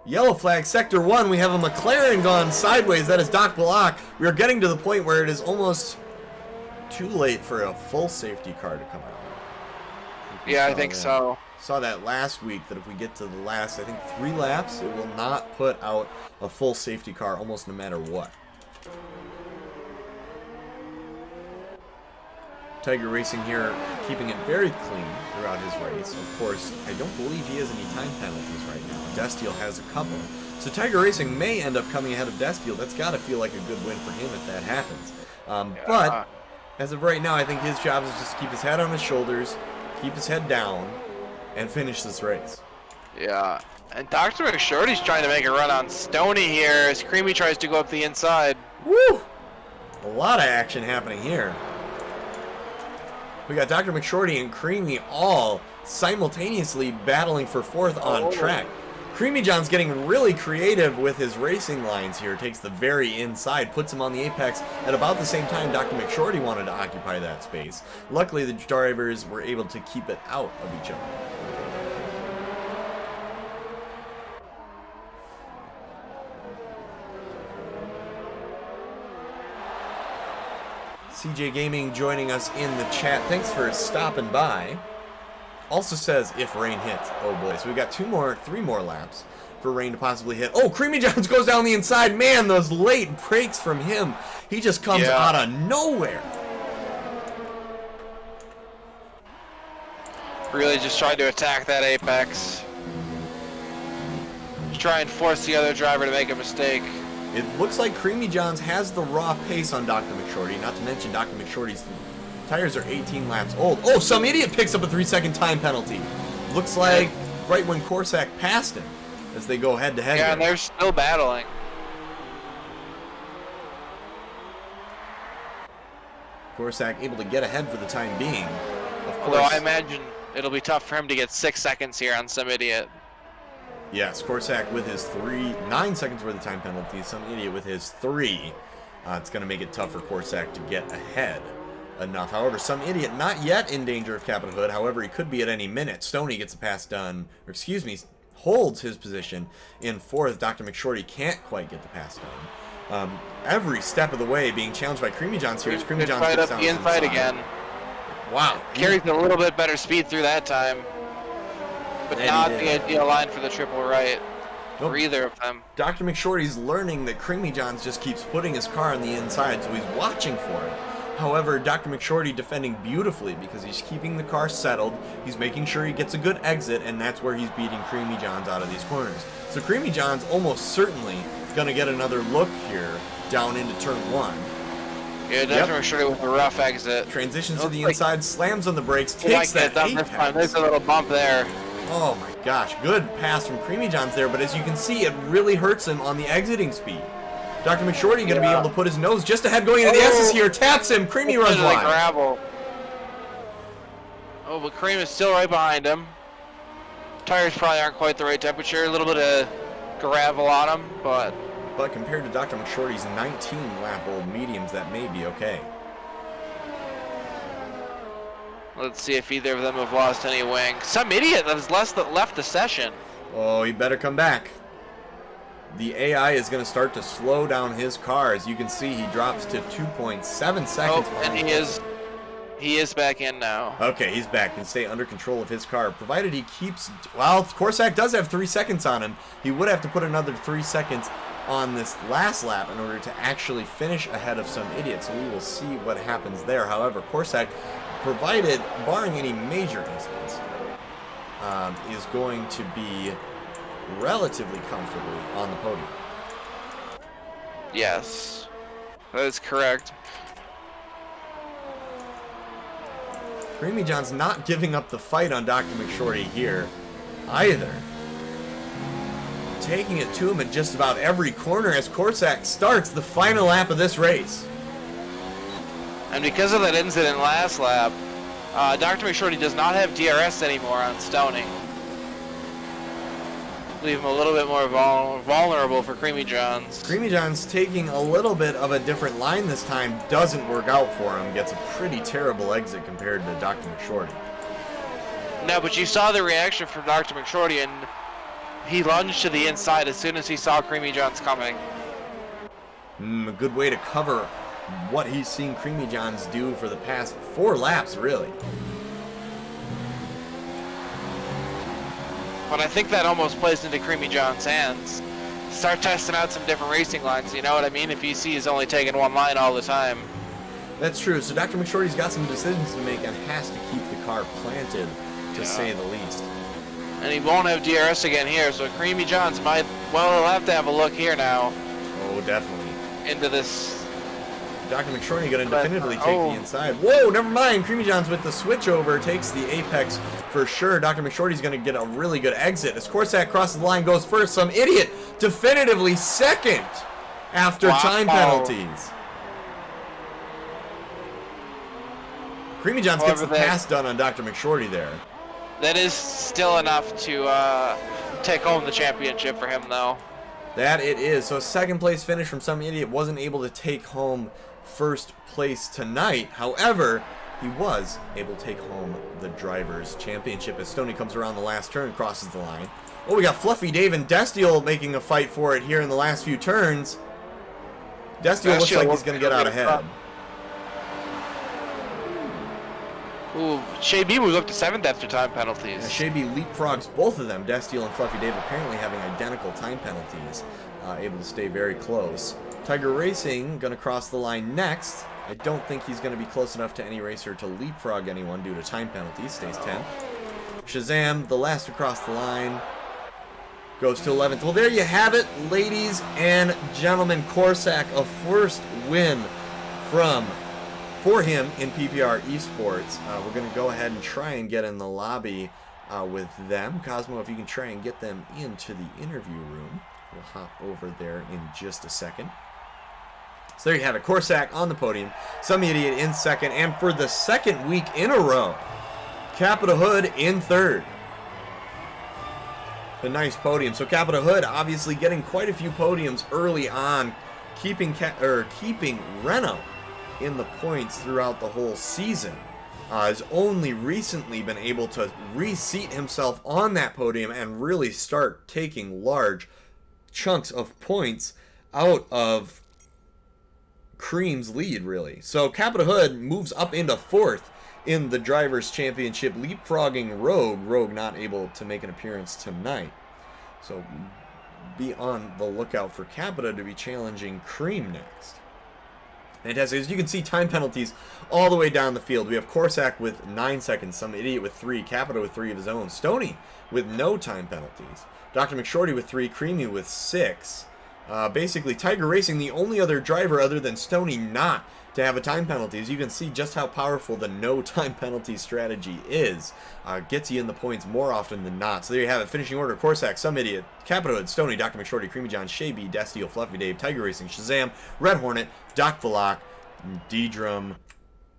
Yellow flag, Sector 1, we have a McLaren gone sideways. That is Doc Block. We are getting to the point where it is almost too late for a full safety car to come out. Yeah, I think so. Saw that last week, that if we get to the last, I think 3 laps, it will not put out a full safety car almost no matter what. Tiger Racing here keeping it very clean throughout his race. Of course, I don't believe he has any time penalties right now. Destiel has a couple. So Tiger Racing may end up coming ahead of Destiel. That's got to feel like a good win for him if that happens. But as of right now, I think his job is just to keep his head on his shoulders, keep his head down, and finish this race. Yeah. And Dr. McShorty's trying to make a run on Stoney here as Creamy tries to go up the inside. Woo! A lot of action happening here. We got Dr. McShorty and Creamy all simultaneously battling for fourth on track. Creamy John's getting really creative with his racing lines here. Takes the very inside, puts him on the apex at about the same time Dr. McShorty wanted to occupy that space. Luckily, the drivers were able to keep it out of each other. CJ Gaming joining us in the chat. Thanks for stopping by. Also says if rain hits. Oh boy. So we got three more laps for rain to possibly hit. Oh, Creamy Johns goes down the inside. Man, those late brakes from him. He just comes out of nowhere. Really just tried to attack that apex. Just try and force the other driver to make a mistake. It looks like Creamy Johns has the raw pace on Dr. McShorty. Not to mention Dr. McShorty's tires are 18 laps old. Oh, some idiot picks up a 3-second time penalty. Looks like right when Corsac passed him as they go head to head. Yeah, and they're still battling. Corsac able to get ahead for the time being. Of course. Although I imagine it'll be tough for him to get 6 seconds here on some idiot. Yes, Corsac with his 9 seconds worth of time penalty. Some idiot with his 3. It's going to make it tough for Corsac to get ahead enough. However, some idiot not yet in danger of Captain Hood. However, he could be at any minute. Stoney gets a pass done, or excuse me, holds his position in fourth. Dr. McShorty can't quite get the pass done. Every step of the way being challenged by Creamy Johns here. Creamy Johns right gets up down the inside again. Wow. Carries a little bit better speed through that time. But not the ideal line for the triple right. Nope. For either of them. Dr. McShorty's learning that Creamy Johns just keeps putting his car on the inside, so he's watching for it. However, Dr. McShorty defending beautifully because he's keeping the car settled, he's making sure he gets a good exit, and that's where he's beating Creamy Johns out of these corners. So Creamy Johns almost certainly going to get another look here down into turn 1. Yeah, Dr. McShorty with a rough exit. Transitions to the inside, slams on the brakes, takes that apex. There's a little bump there. Oh my gosh, good pass from Creamy Johns there, but as you can see, it really hurts him on the exiting speed. Dr. McShorty going to be able to put his nose just ahead going into the S's here, taps him, Creamy runs wide. Gravel. Oh, but Cream is still right behind him. Tires probably aren't quite the right temperature, a little bit of gravel on them, but compared to Dr. McShorty's 19-lap-old mediums, that may be okay. Let's see if either of them have lost any wing. Some idiot that has left the session. Oh, he better come back. The AI is going to start to slow down his car. As you can see, he drops to 2.7 seconds. Oh, and he is back in now. Okay, he's back. Can stay under control of his car, provided he keeps... Well, Corsac does have 3 seconds on him. He would have to put another 3 seconds on this last lap in order to actually finish ahead of some idiot. So we will see what happens there. However, Corsac, provided, barring any major incidents, is going to be relatively comfortably on the podium. Yes, that is correct. Creamy John's not giving up the fight on Dr. McShorty here either. Taking it to him at just about every corner as Corsac starts the final lap of this race. And because of that incident last lap, Dr. McShorty does not have DRS anymore on Stoney. Leave him a little bit more vulnerable for Creamy Johns. Creamy Johns taking a little bit of a different line this time, doesn't work out for him. Gets a pretty terrible exit compared to Dr. McShorty. No, but you saw the reaction from Dr. McShorty, and he lunged to the inside as soon as he saw Creamy Johns coming. A good way to cover what he's seen Creamy Johns do for the past 4 laps, really. But I think that almost plays into Creamy Johns' hands. Start testing out some different racing lines, you know what I mean? If you see he's only taking one line all the time. That's true. So Dr. McShorty's got some decisions to make and has to keep the car planted, to say the least. And he won't have DRS again here, so Creamy Johns might, well, he'll have to have a look here now Oh, definitely. into this. Dr. McShorty going to definitively take the inside. Whoa, never mind. Creamy John's with the switch over, takes the apex for sure. Dr. McShorty's going to get a really good exit. As Corsac crosses the line, goes first. Some idiot definitively second after time penalties. Creamy John's gets the pass done on Dr. McShorty there. That is still enough to take home the championship for him, though. That it is. So second place finish from some idiot, wasn't able to take home first place tonight. However, he was able to take home the Drivers' Championship as Stoney comes around the last turn, crosses the line. Oh, we got Fluffy Dave and Destiel making a fight for it here in the last few turns. Destiel looks like he's going to get out ahead. Ooh, Shay B moves up to 7th after time penalties. Yeah, Shay B leapfrogs both of them. Destiel and Fluffy Dave apparently having identical time penalties, able to stay very close. Tiger Racing going to cross the line next. I don't think he's going to be close enough to any racer to leapfrog anyone due to time penalties. Stays 10th. Shazam, the last to cross the line, goes to 11th. Well, there you have it, ladies and gentlemen. Corsac, a first win for him in PPR Esports. We're going to go ahead and try and get in the lobby with them. Cosmo, if you can try and get them into the interview room. We'll hop over there in just a second. So there you have it. Corsac on the podium. Some idiot in second. And for the second week in a row, Capita Hood in third. A nice podium. So Capita Hood obviously getting quite a few podiums early on, keeping Renault in the points throughout the whole season. Has only recently been able to reseat himself on that podium and really start taking large chunks of points out of Cream's lead, really. So Capita Hood moves up into fourth in the Drivers' Championship, leapfrogging Rogue. Rogue not able to make an appearance tonight. So be on the lookout for Capita to be challenging Cream next. Fantastic. As you can see, time penalties all the way down the field. We have Corsac with 9 seconds, some idiot with 3, Capita with 3 of his own, Stoney with no time penalties, Dr. McShorty with 3, Creamy with 6. Basically, Tiger Racing, the only other driver other than Stoney not to have a time penalty. As you can see just how powerful the no time penalty strategy is. Gets you in the points more often than not. So there you have it. Finishing order: Corsac, Some Idiot, Capita Hood, Stoney, Dr. McShorty, Creamy John, Shay B, Destiel, Fluffy Dave, Tiger Racing, Shazam, Red Hornet, Doc Valak, D-Drum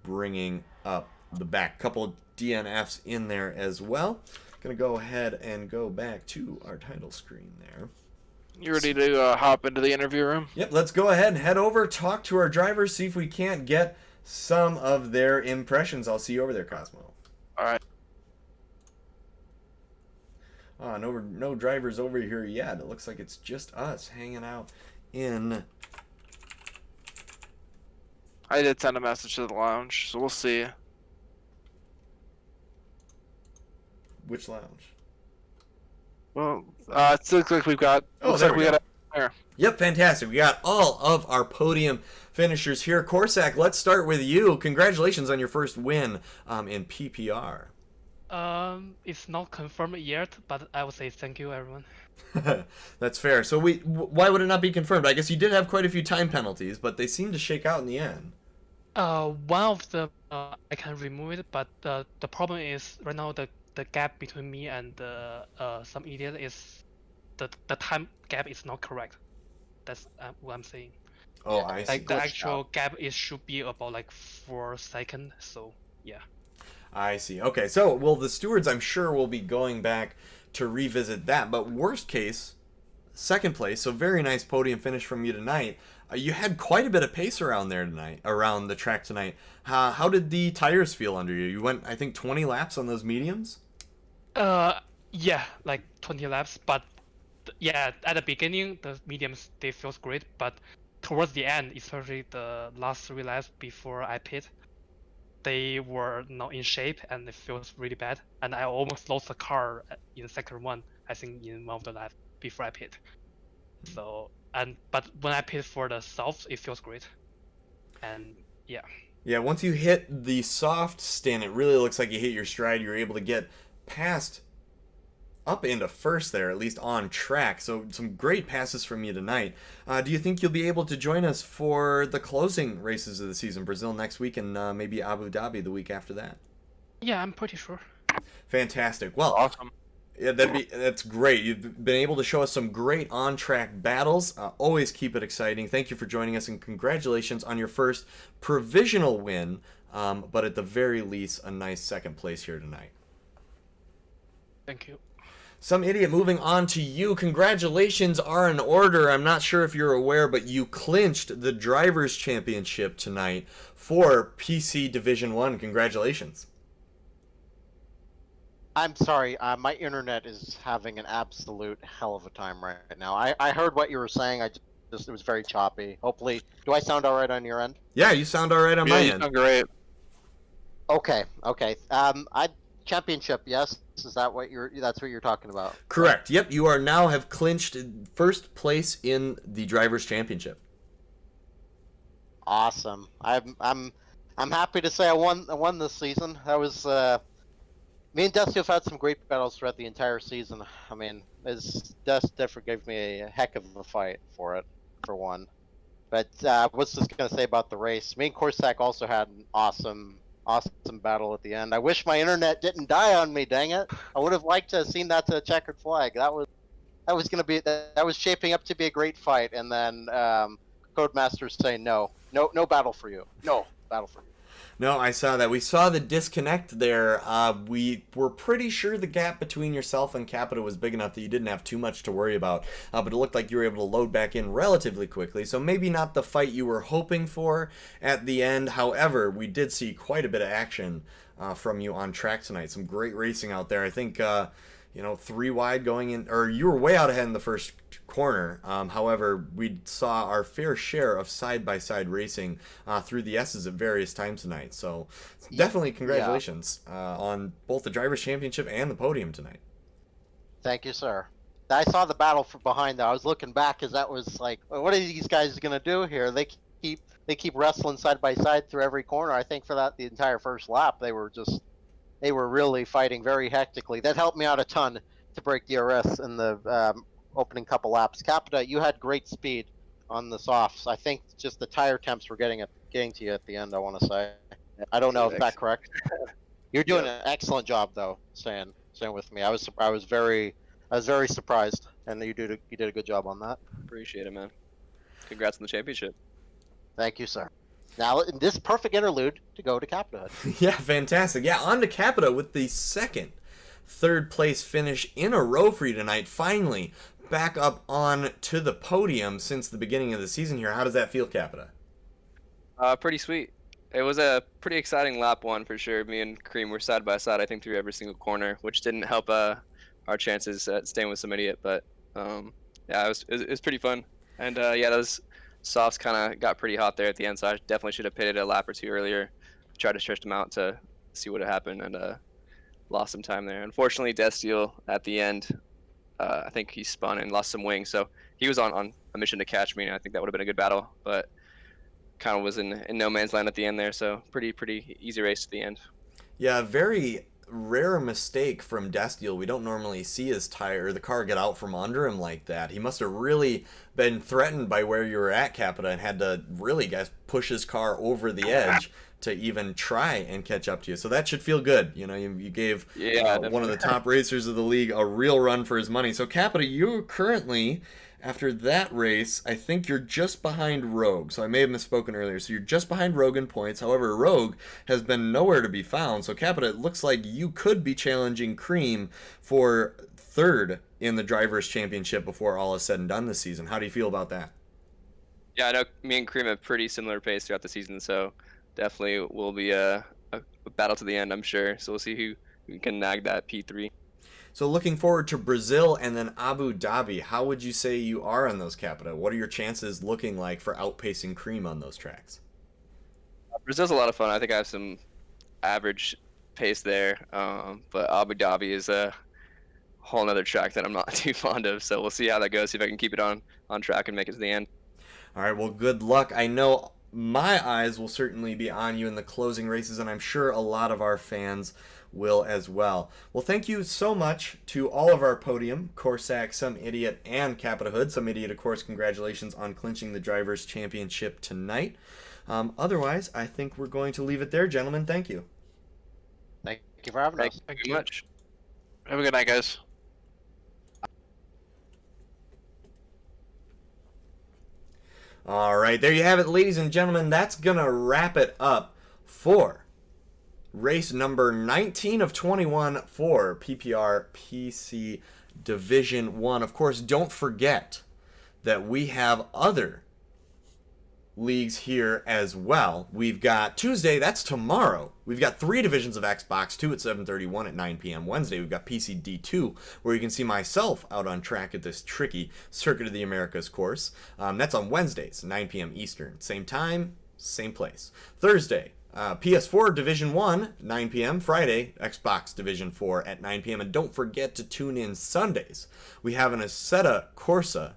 bringing up the back. Couple DNFs in there as well. Gonna go ahead and go back to our title screen there. You ready to hop into the interview room? Yep, let's go ahead and head over, talk to our drivers, see if we can't get some of their impressions. I'll see you over there, Cosmo. All right. No drivers over here yet. It looks like it's just us hanging out in... I did send a message to the lounge, so we'll see. Which lounge? Well, it looks like we've got... Oh, there we go. Yep, fantastic. We got all of our podium finishers here. Corsac, let's start with you. Congratulations on your first win in PPR. It's not confirmed yet, but I would say thank you, everyone. That's fair. So why would it not be confirmed? I guess you did have quite a few time penalties, but they seem to shake out in the end. One of the I can remove it, but the problem is right now the gap between me and some idiot is the time gap is not correct. That's what I'm saying. Oh, I see. Like the actual gap should be about like 4 seconds. So yeah. I see. Okay, so well, the stewards I'm sure will be going back to revisit that. But worst case, second place. So very nice podium finish from you tonight. You had quite a bit of pace around there tonight, around the track tonight. How did the tires feel under you? You went, I think, 20 laps on those mediums. Yeah, like 20 laps. But yeah, at the beginning the mediums they feels great, but towards the end, especially the last 3 laps before I pit, they were not in shape and it feels really bad. And I almost lost the car in the second one, I think in one of the laps before I pit. So but when I pit for the soft, it feels great. And yeah. Yeah, once you hit the soft stint, it really looks like you hit your stride. You're able to get past up into first there, at least on track. So some great passes from you tonight. Do you think you'll be able to join us for the closing races of the season, Brazil next week and maybe Abu Dhabi the week after that? Yeah, I'm pretty sure. Fantastic. Well, Awesome. yeah, that's great. You've been able to show us some great on-track battles. Always keep it exciting. Thank you for joining us, and congratulations on your first provisional win, but at the very least, a nice second place here tonight. Thank you. Some idiot, moving on to you. Congratulations are in order. I'm not sure if you're aware, but you clinched the Drivers' Championship tonight for PC Division 1. Congratulations. I'm sorry, my internet is having an absolute hell of a time right now. I heard what you were saying, it was very choppy. Hopefully, do I sound alright on your end? Yeah, you sound alright on my you end. sound great. Okay. Championship, yes? That's what you're talking about? Correct. Yep, you are now have clinched first place in the Drivers' Championship. Awesome. I'm happy to say I won this season. That was me and Dusty have had some great battles throughout the entire season. I mean, Dusty gave me a heck of a fight for one. But I was just going to say about the race. Me and Corsac also had an awesome battle at the end. I wish my internet didn't die on me, dang it. I would have liked to have seen that to a checkered flag. That was shaping up to be a great fight, and then Codemasters saying no battle for you. No battle for you. No, I saw that. We saw the disconnect there. We were pretty sure the gap between yourself and Capita was big enough that you didn't have too much to worry about. But it looked like you were able to load back in relatively quickly. So maybe not the fight you were hoping for at the end. However, we did see quite a bit of action from you on track tonight. Some great racing out there. I think, 3 wide going in, or you were way out ahead in the first corner. However, we saw our fair share of side-by-side racing through the S's at various times tonight. So definitely congratulations on both the Drivers' Championship and the podium tonight. Thank you, sir. I saw the battle from behind there. I was looking back because that was like, what are these guys going to do here? They keep wrestling side by side through every corner. I think for the entire first lap, they were really fighting very hectically. That helped me out a ton to break DRS in the opening couple laps. Capita, you had great speed on the softs. I think just the tire temps were getting to you at the end, I want to say. I don't know if that's correct. You're doing an excellent job, though, staying with me. I was very surprised, and you did a good job on that. Appreciate it, man. Congrats on the championship. Thank you, sir. Now, in this perfect interlude to go to Capita. Yeah, fantastic. Yeah, on to Capita with the third place finish in a row for you tonight. Finally, back up on to the podium since the beginning of the season here. How does that feel, Capita? Pretty sweet. It was a pretty exciting lap one for sure. Me and Cream were side by side, I think, through every single corner, which didn't help our chances at staying with some idiot. But yeah, it was pretty fun. And yeah, those softs kind of got pretty hot there at the end, so I definitely should have pitted a lap or two earlier. Tried to stretch them out to see what had happened, and lost some time there. Unfortunately, Destiel at the end, I think he spun and lost some wings, so he was on a mission to catch me, and I think that would have been a good battle, but kind of was in no man's land at the end there, so pretty easy race to the end. Yeah, very rare mistake from Destiel. We don't normally see his tire, the car get out from under him like that. He must have really been threatened by where you were at, Capita, and had to really, push his car over the edge to even try and catch up to you. So that should feel good. You gave one of the top racers of the league a real run for his money. So Capita, you currently, after that race, I think you're just behind Rogue. So I may have misspoken earlier. So you're just behind Rogue in points. However, Rogue has been nowhere to be found. So Capita, it looks like you could be challenging Cream for third in the Drivers' Championship before all is said and done this season. How do you feel about that? Yeah, I know me and Cream have pretty similar pace throughout the season, so definitely will be a battle to the end, I'm sure. So we'll see who can nag that P3. So looking forward to Brazil and then Abu Dhabi. How would you say you are on those, Capita? What are your chances looking like for outpacing Cream on those tracks? Brazil's a lot of fun. I think I have some average pace there, but Abu Dhabi is a whole nother track that I'm not too fond of. So we'll see how that goes, see if I can keep it on track and make it to the end. All right, well, good luck. I know my eyes will certainly be on you in the closing races, and I'm sure a lot of our fans will as well. Well, thank you so much to all of our podium, Corsac, Some Idiot, and Capita Hood. Some Idiot, of course, congratulations on clinching the Drivers' Championship tonight. Otherwise, I think we're going to leave it there, gentlemen. Thank you. Thank you for having us. Thank you much. Have a good night, guys. All right, there you have it, ladies and gentlemen. That's going to wrap it up for race number 19 of 21 for PPR PC Division 1. Of course, don't forget that we have other leagues here as well. We've got Tuesday, that's tomorrow. We've got 3 divisions of Xbox, 2 at 7:31 at 9 p.m. Wednesday, we've got PCD2, where you can see myself out on track at this tricky Circuit of the Americas course. That's on Wednesdays, 9 p.m. Eastern. Same time, same place. Thursday, PS4 Division 1, 9 p.m. Friday, Xbox Division 4 at 9 p.m. And don't forget to tune in Sundays. We have an Assetto Corsa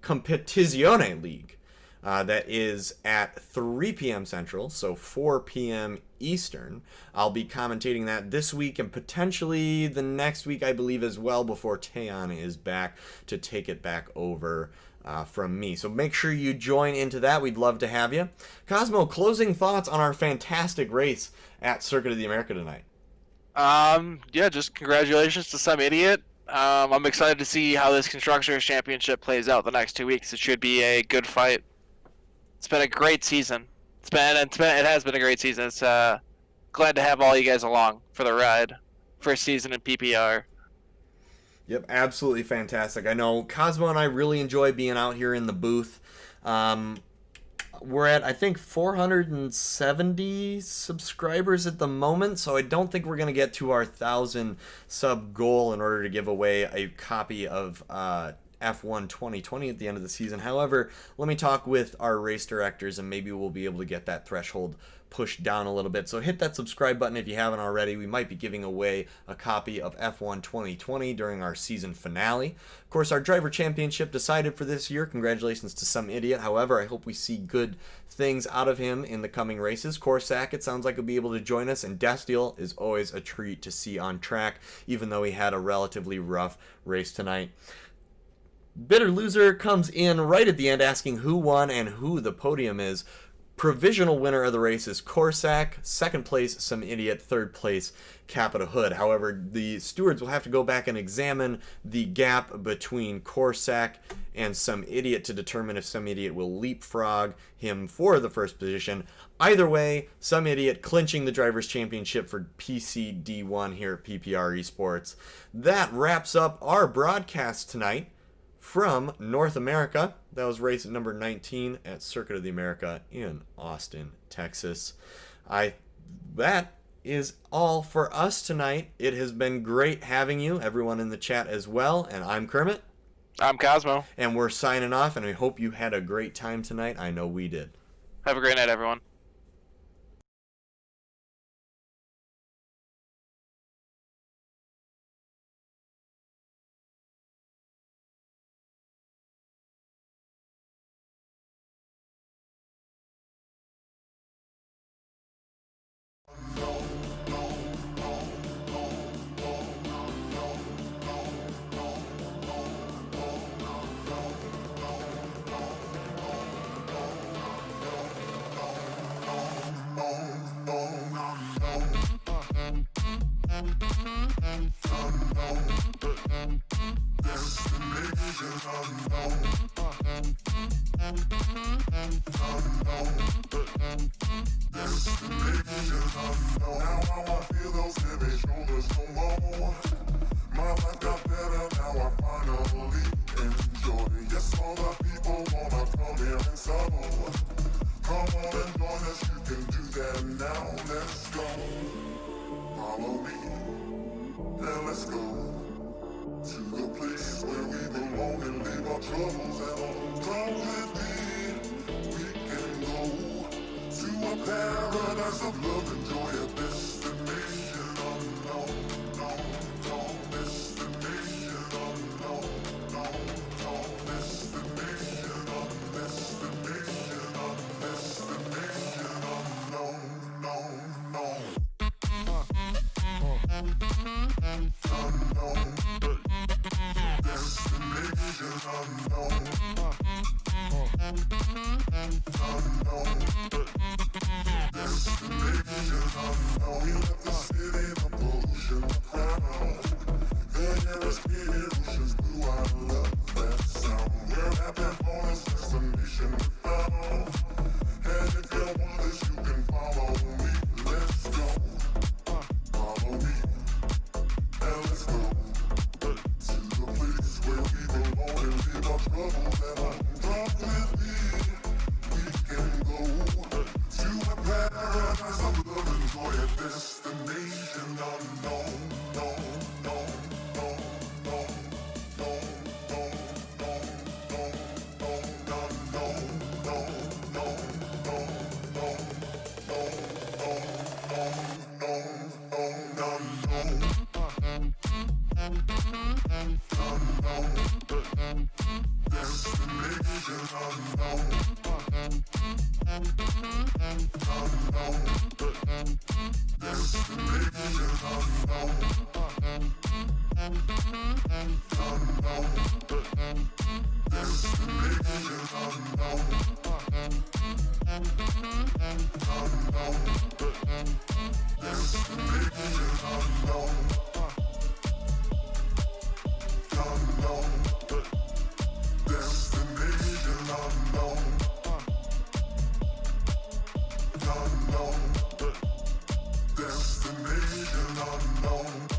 Competizione League that is at 3 p.m. Central, so 4 p.m. Eastern. I'll be commentating that this week and potentially the next week, I believe, as well, before Teon is back to take it back over from me. So make sure you join into that. We'd love to have you. Cosmo, closing thoughts on our fantastic race at Circuit of the America tonight. Yeah, just congratulations to Some Idiot. I'm excited to see how this Constructors Championship plays out the next 2 weeks. It should be a good fight. It's been a great season. It has been a great season. It's glad to have all you guys along for the ride. First season in PPR. Yep, absolutely fantastic. I know Cosmo and I really enjoy being out here in the booth. We're at, I think, 470 subscribers at the moment, so I don't think we're going to get to our 1,000 sub goal in order to give away a copy of F1 2020 at the end of the season. However, let me talk with our race directors and maybe we'll be able to get that threshold pushed down a little bit. So hit that subscribe button if you haven't already. We might be giving away a copy of F1 2020 during our season finale. Of course, our driver championship decided for this year. Congratulations to Some Idiot. However, I hope we see good things out of him in the coming races. Corsac, it sounds like he'll be able to join us, and Destiel is always a treat to see on track, even though he had a relatively rough race tonight. Bitter Loser comes in right at the end asking who won and who the podium is. Provisional winner of the race is Corsac. Second place, Some Idiot. Third place, Capita Hood. However, the stewards will have to go back and examine the gap between Corsac and Some Idiot to determine if Some Idiot will leapfrog him for the first position. Either way, Some Idiot clinching the Drivers' Championship for PCD1 here at PPR Esports. That wraps up our broadcast tonight from North America. That was race number 19 at Circuit of the America in Austin, Texas. That is all for us tonight. It has been great having you, everyone in the chat as well. And I'm Kermit. I'm Cosmo. And we're signing off, and we hope you had a great time tonight. I know we did. Have a great night, everyone. Destination unknown.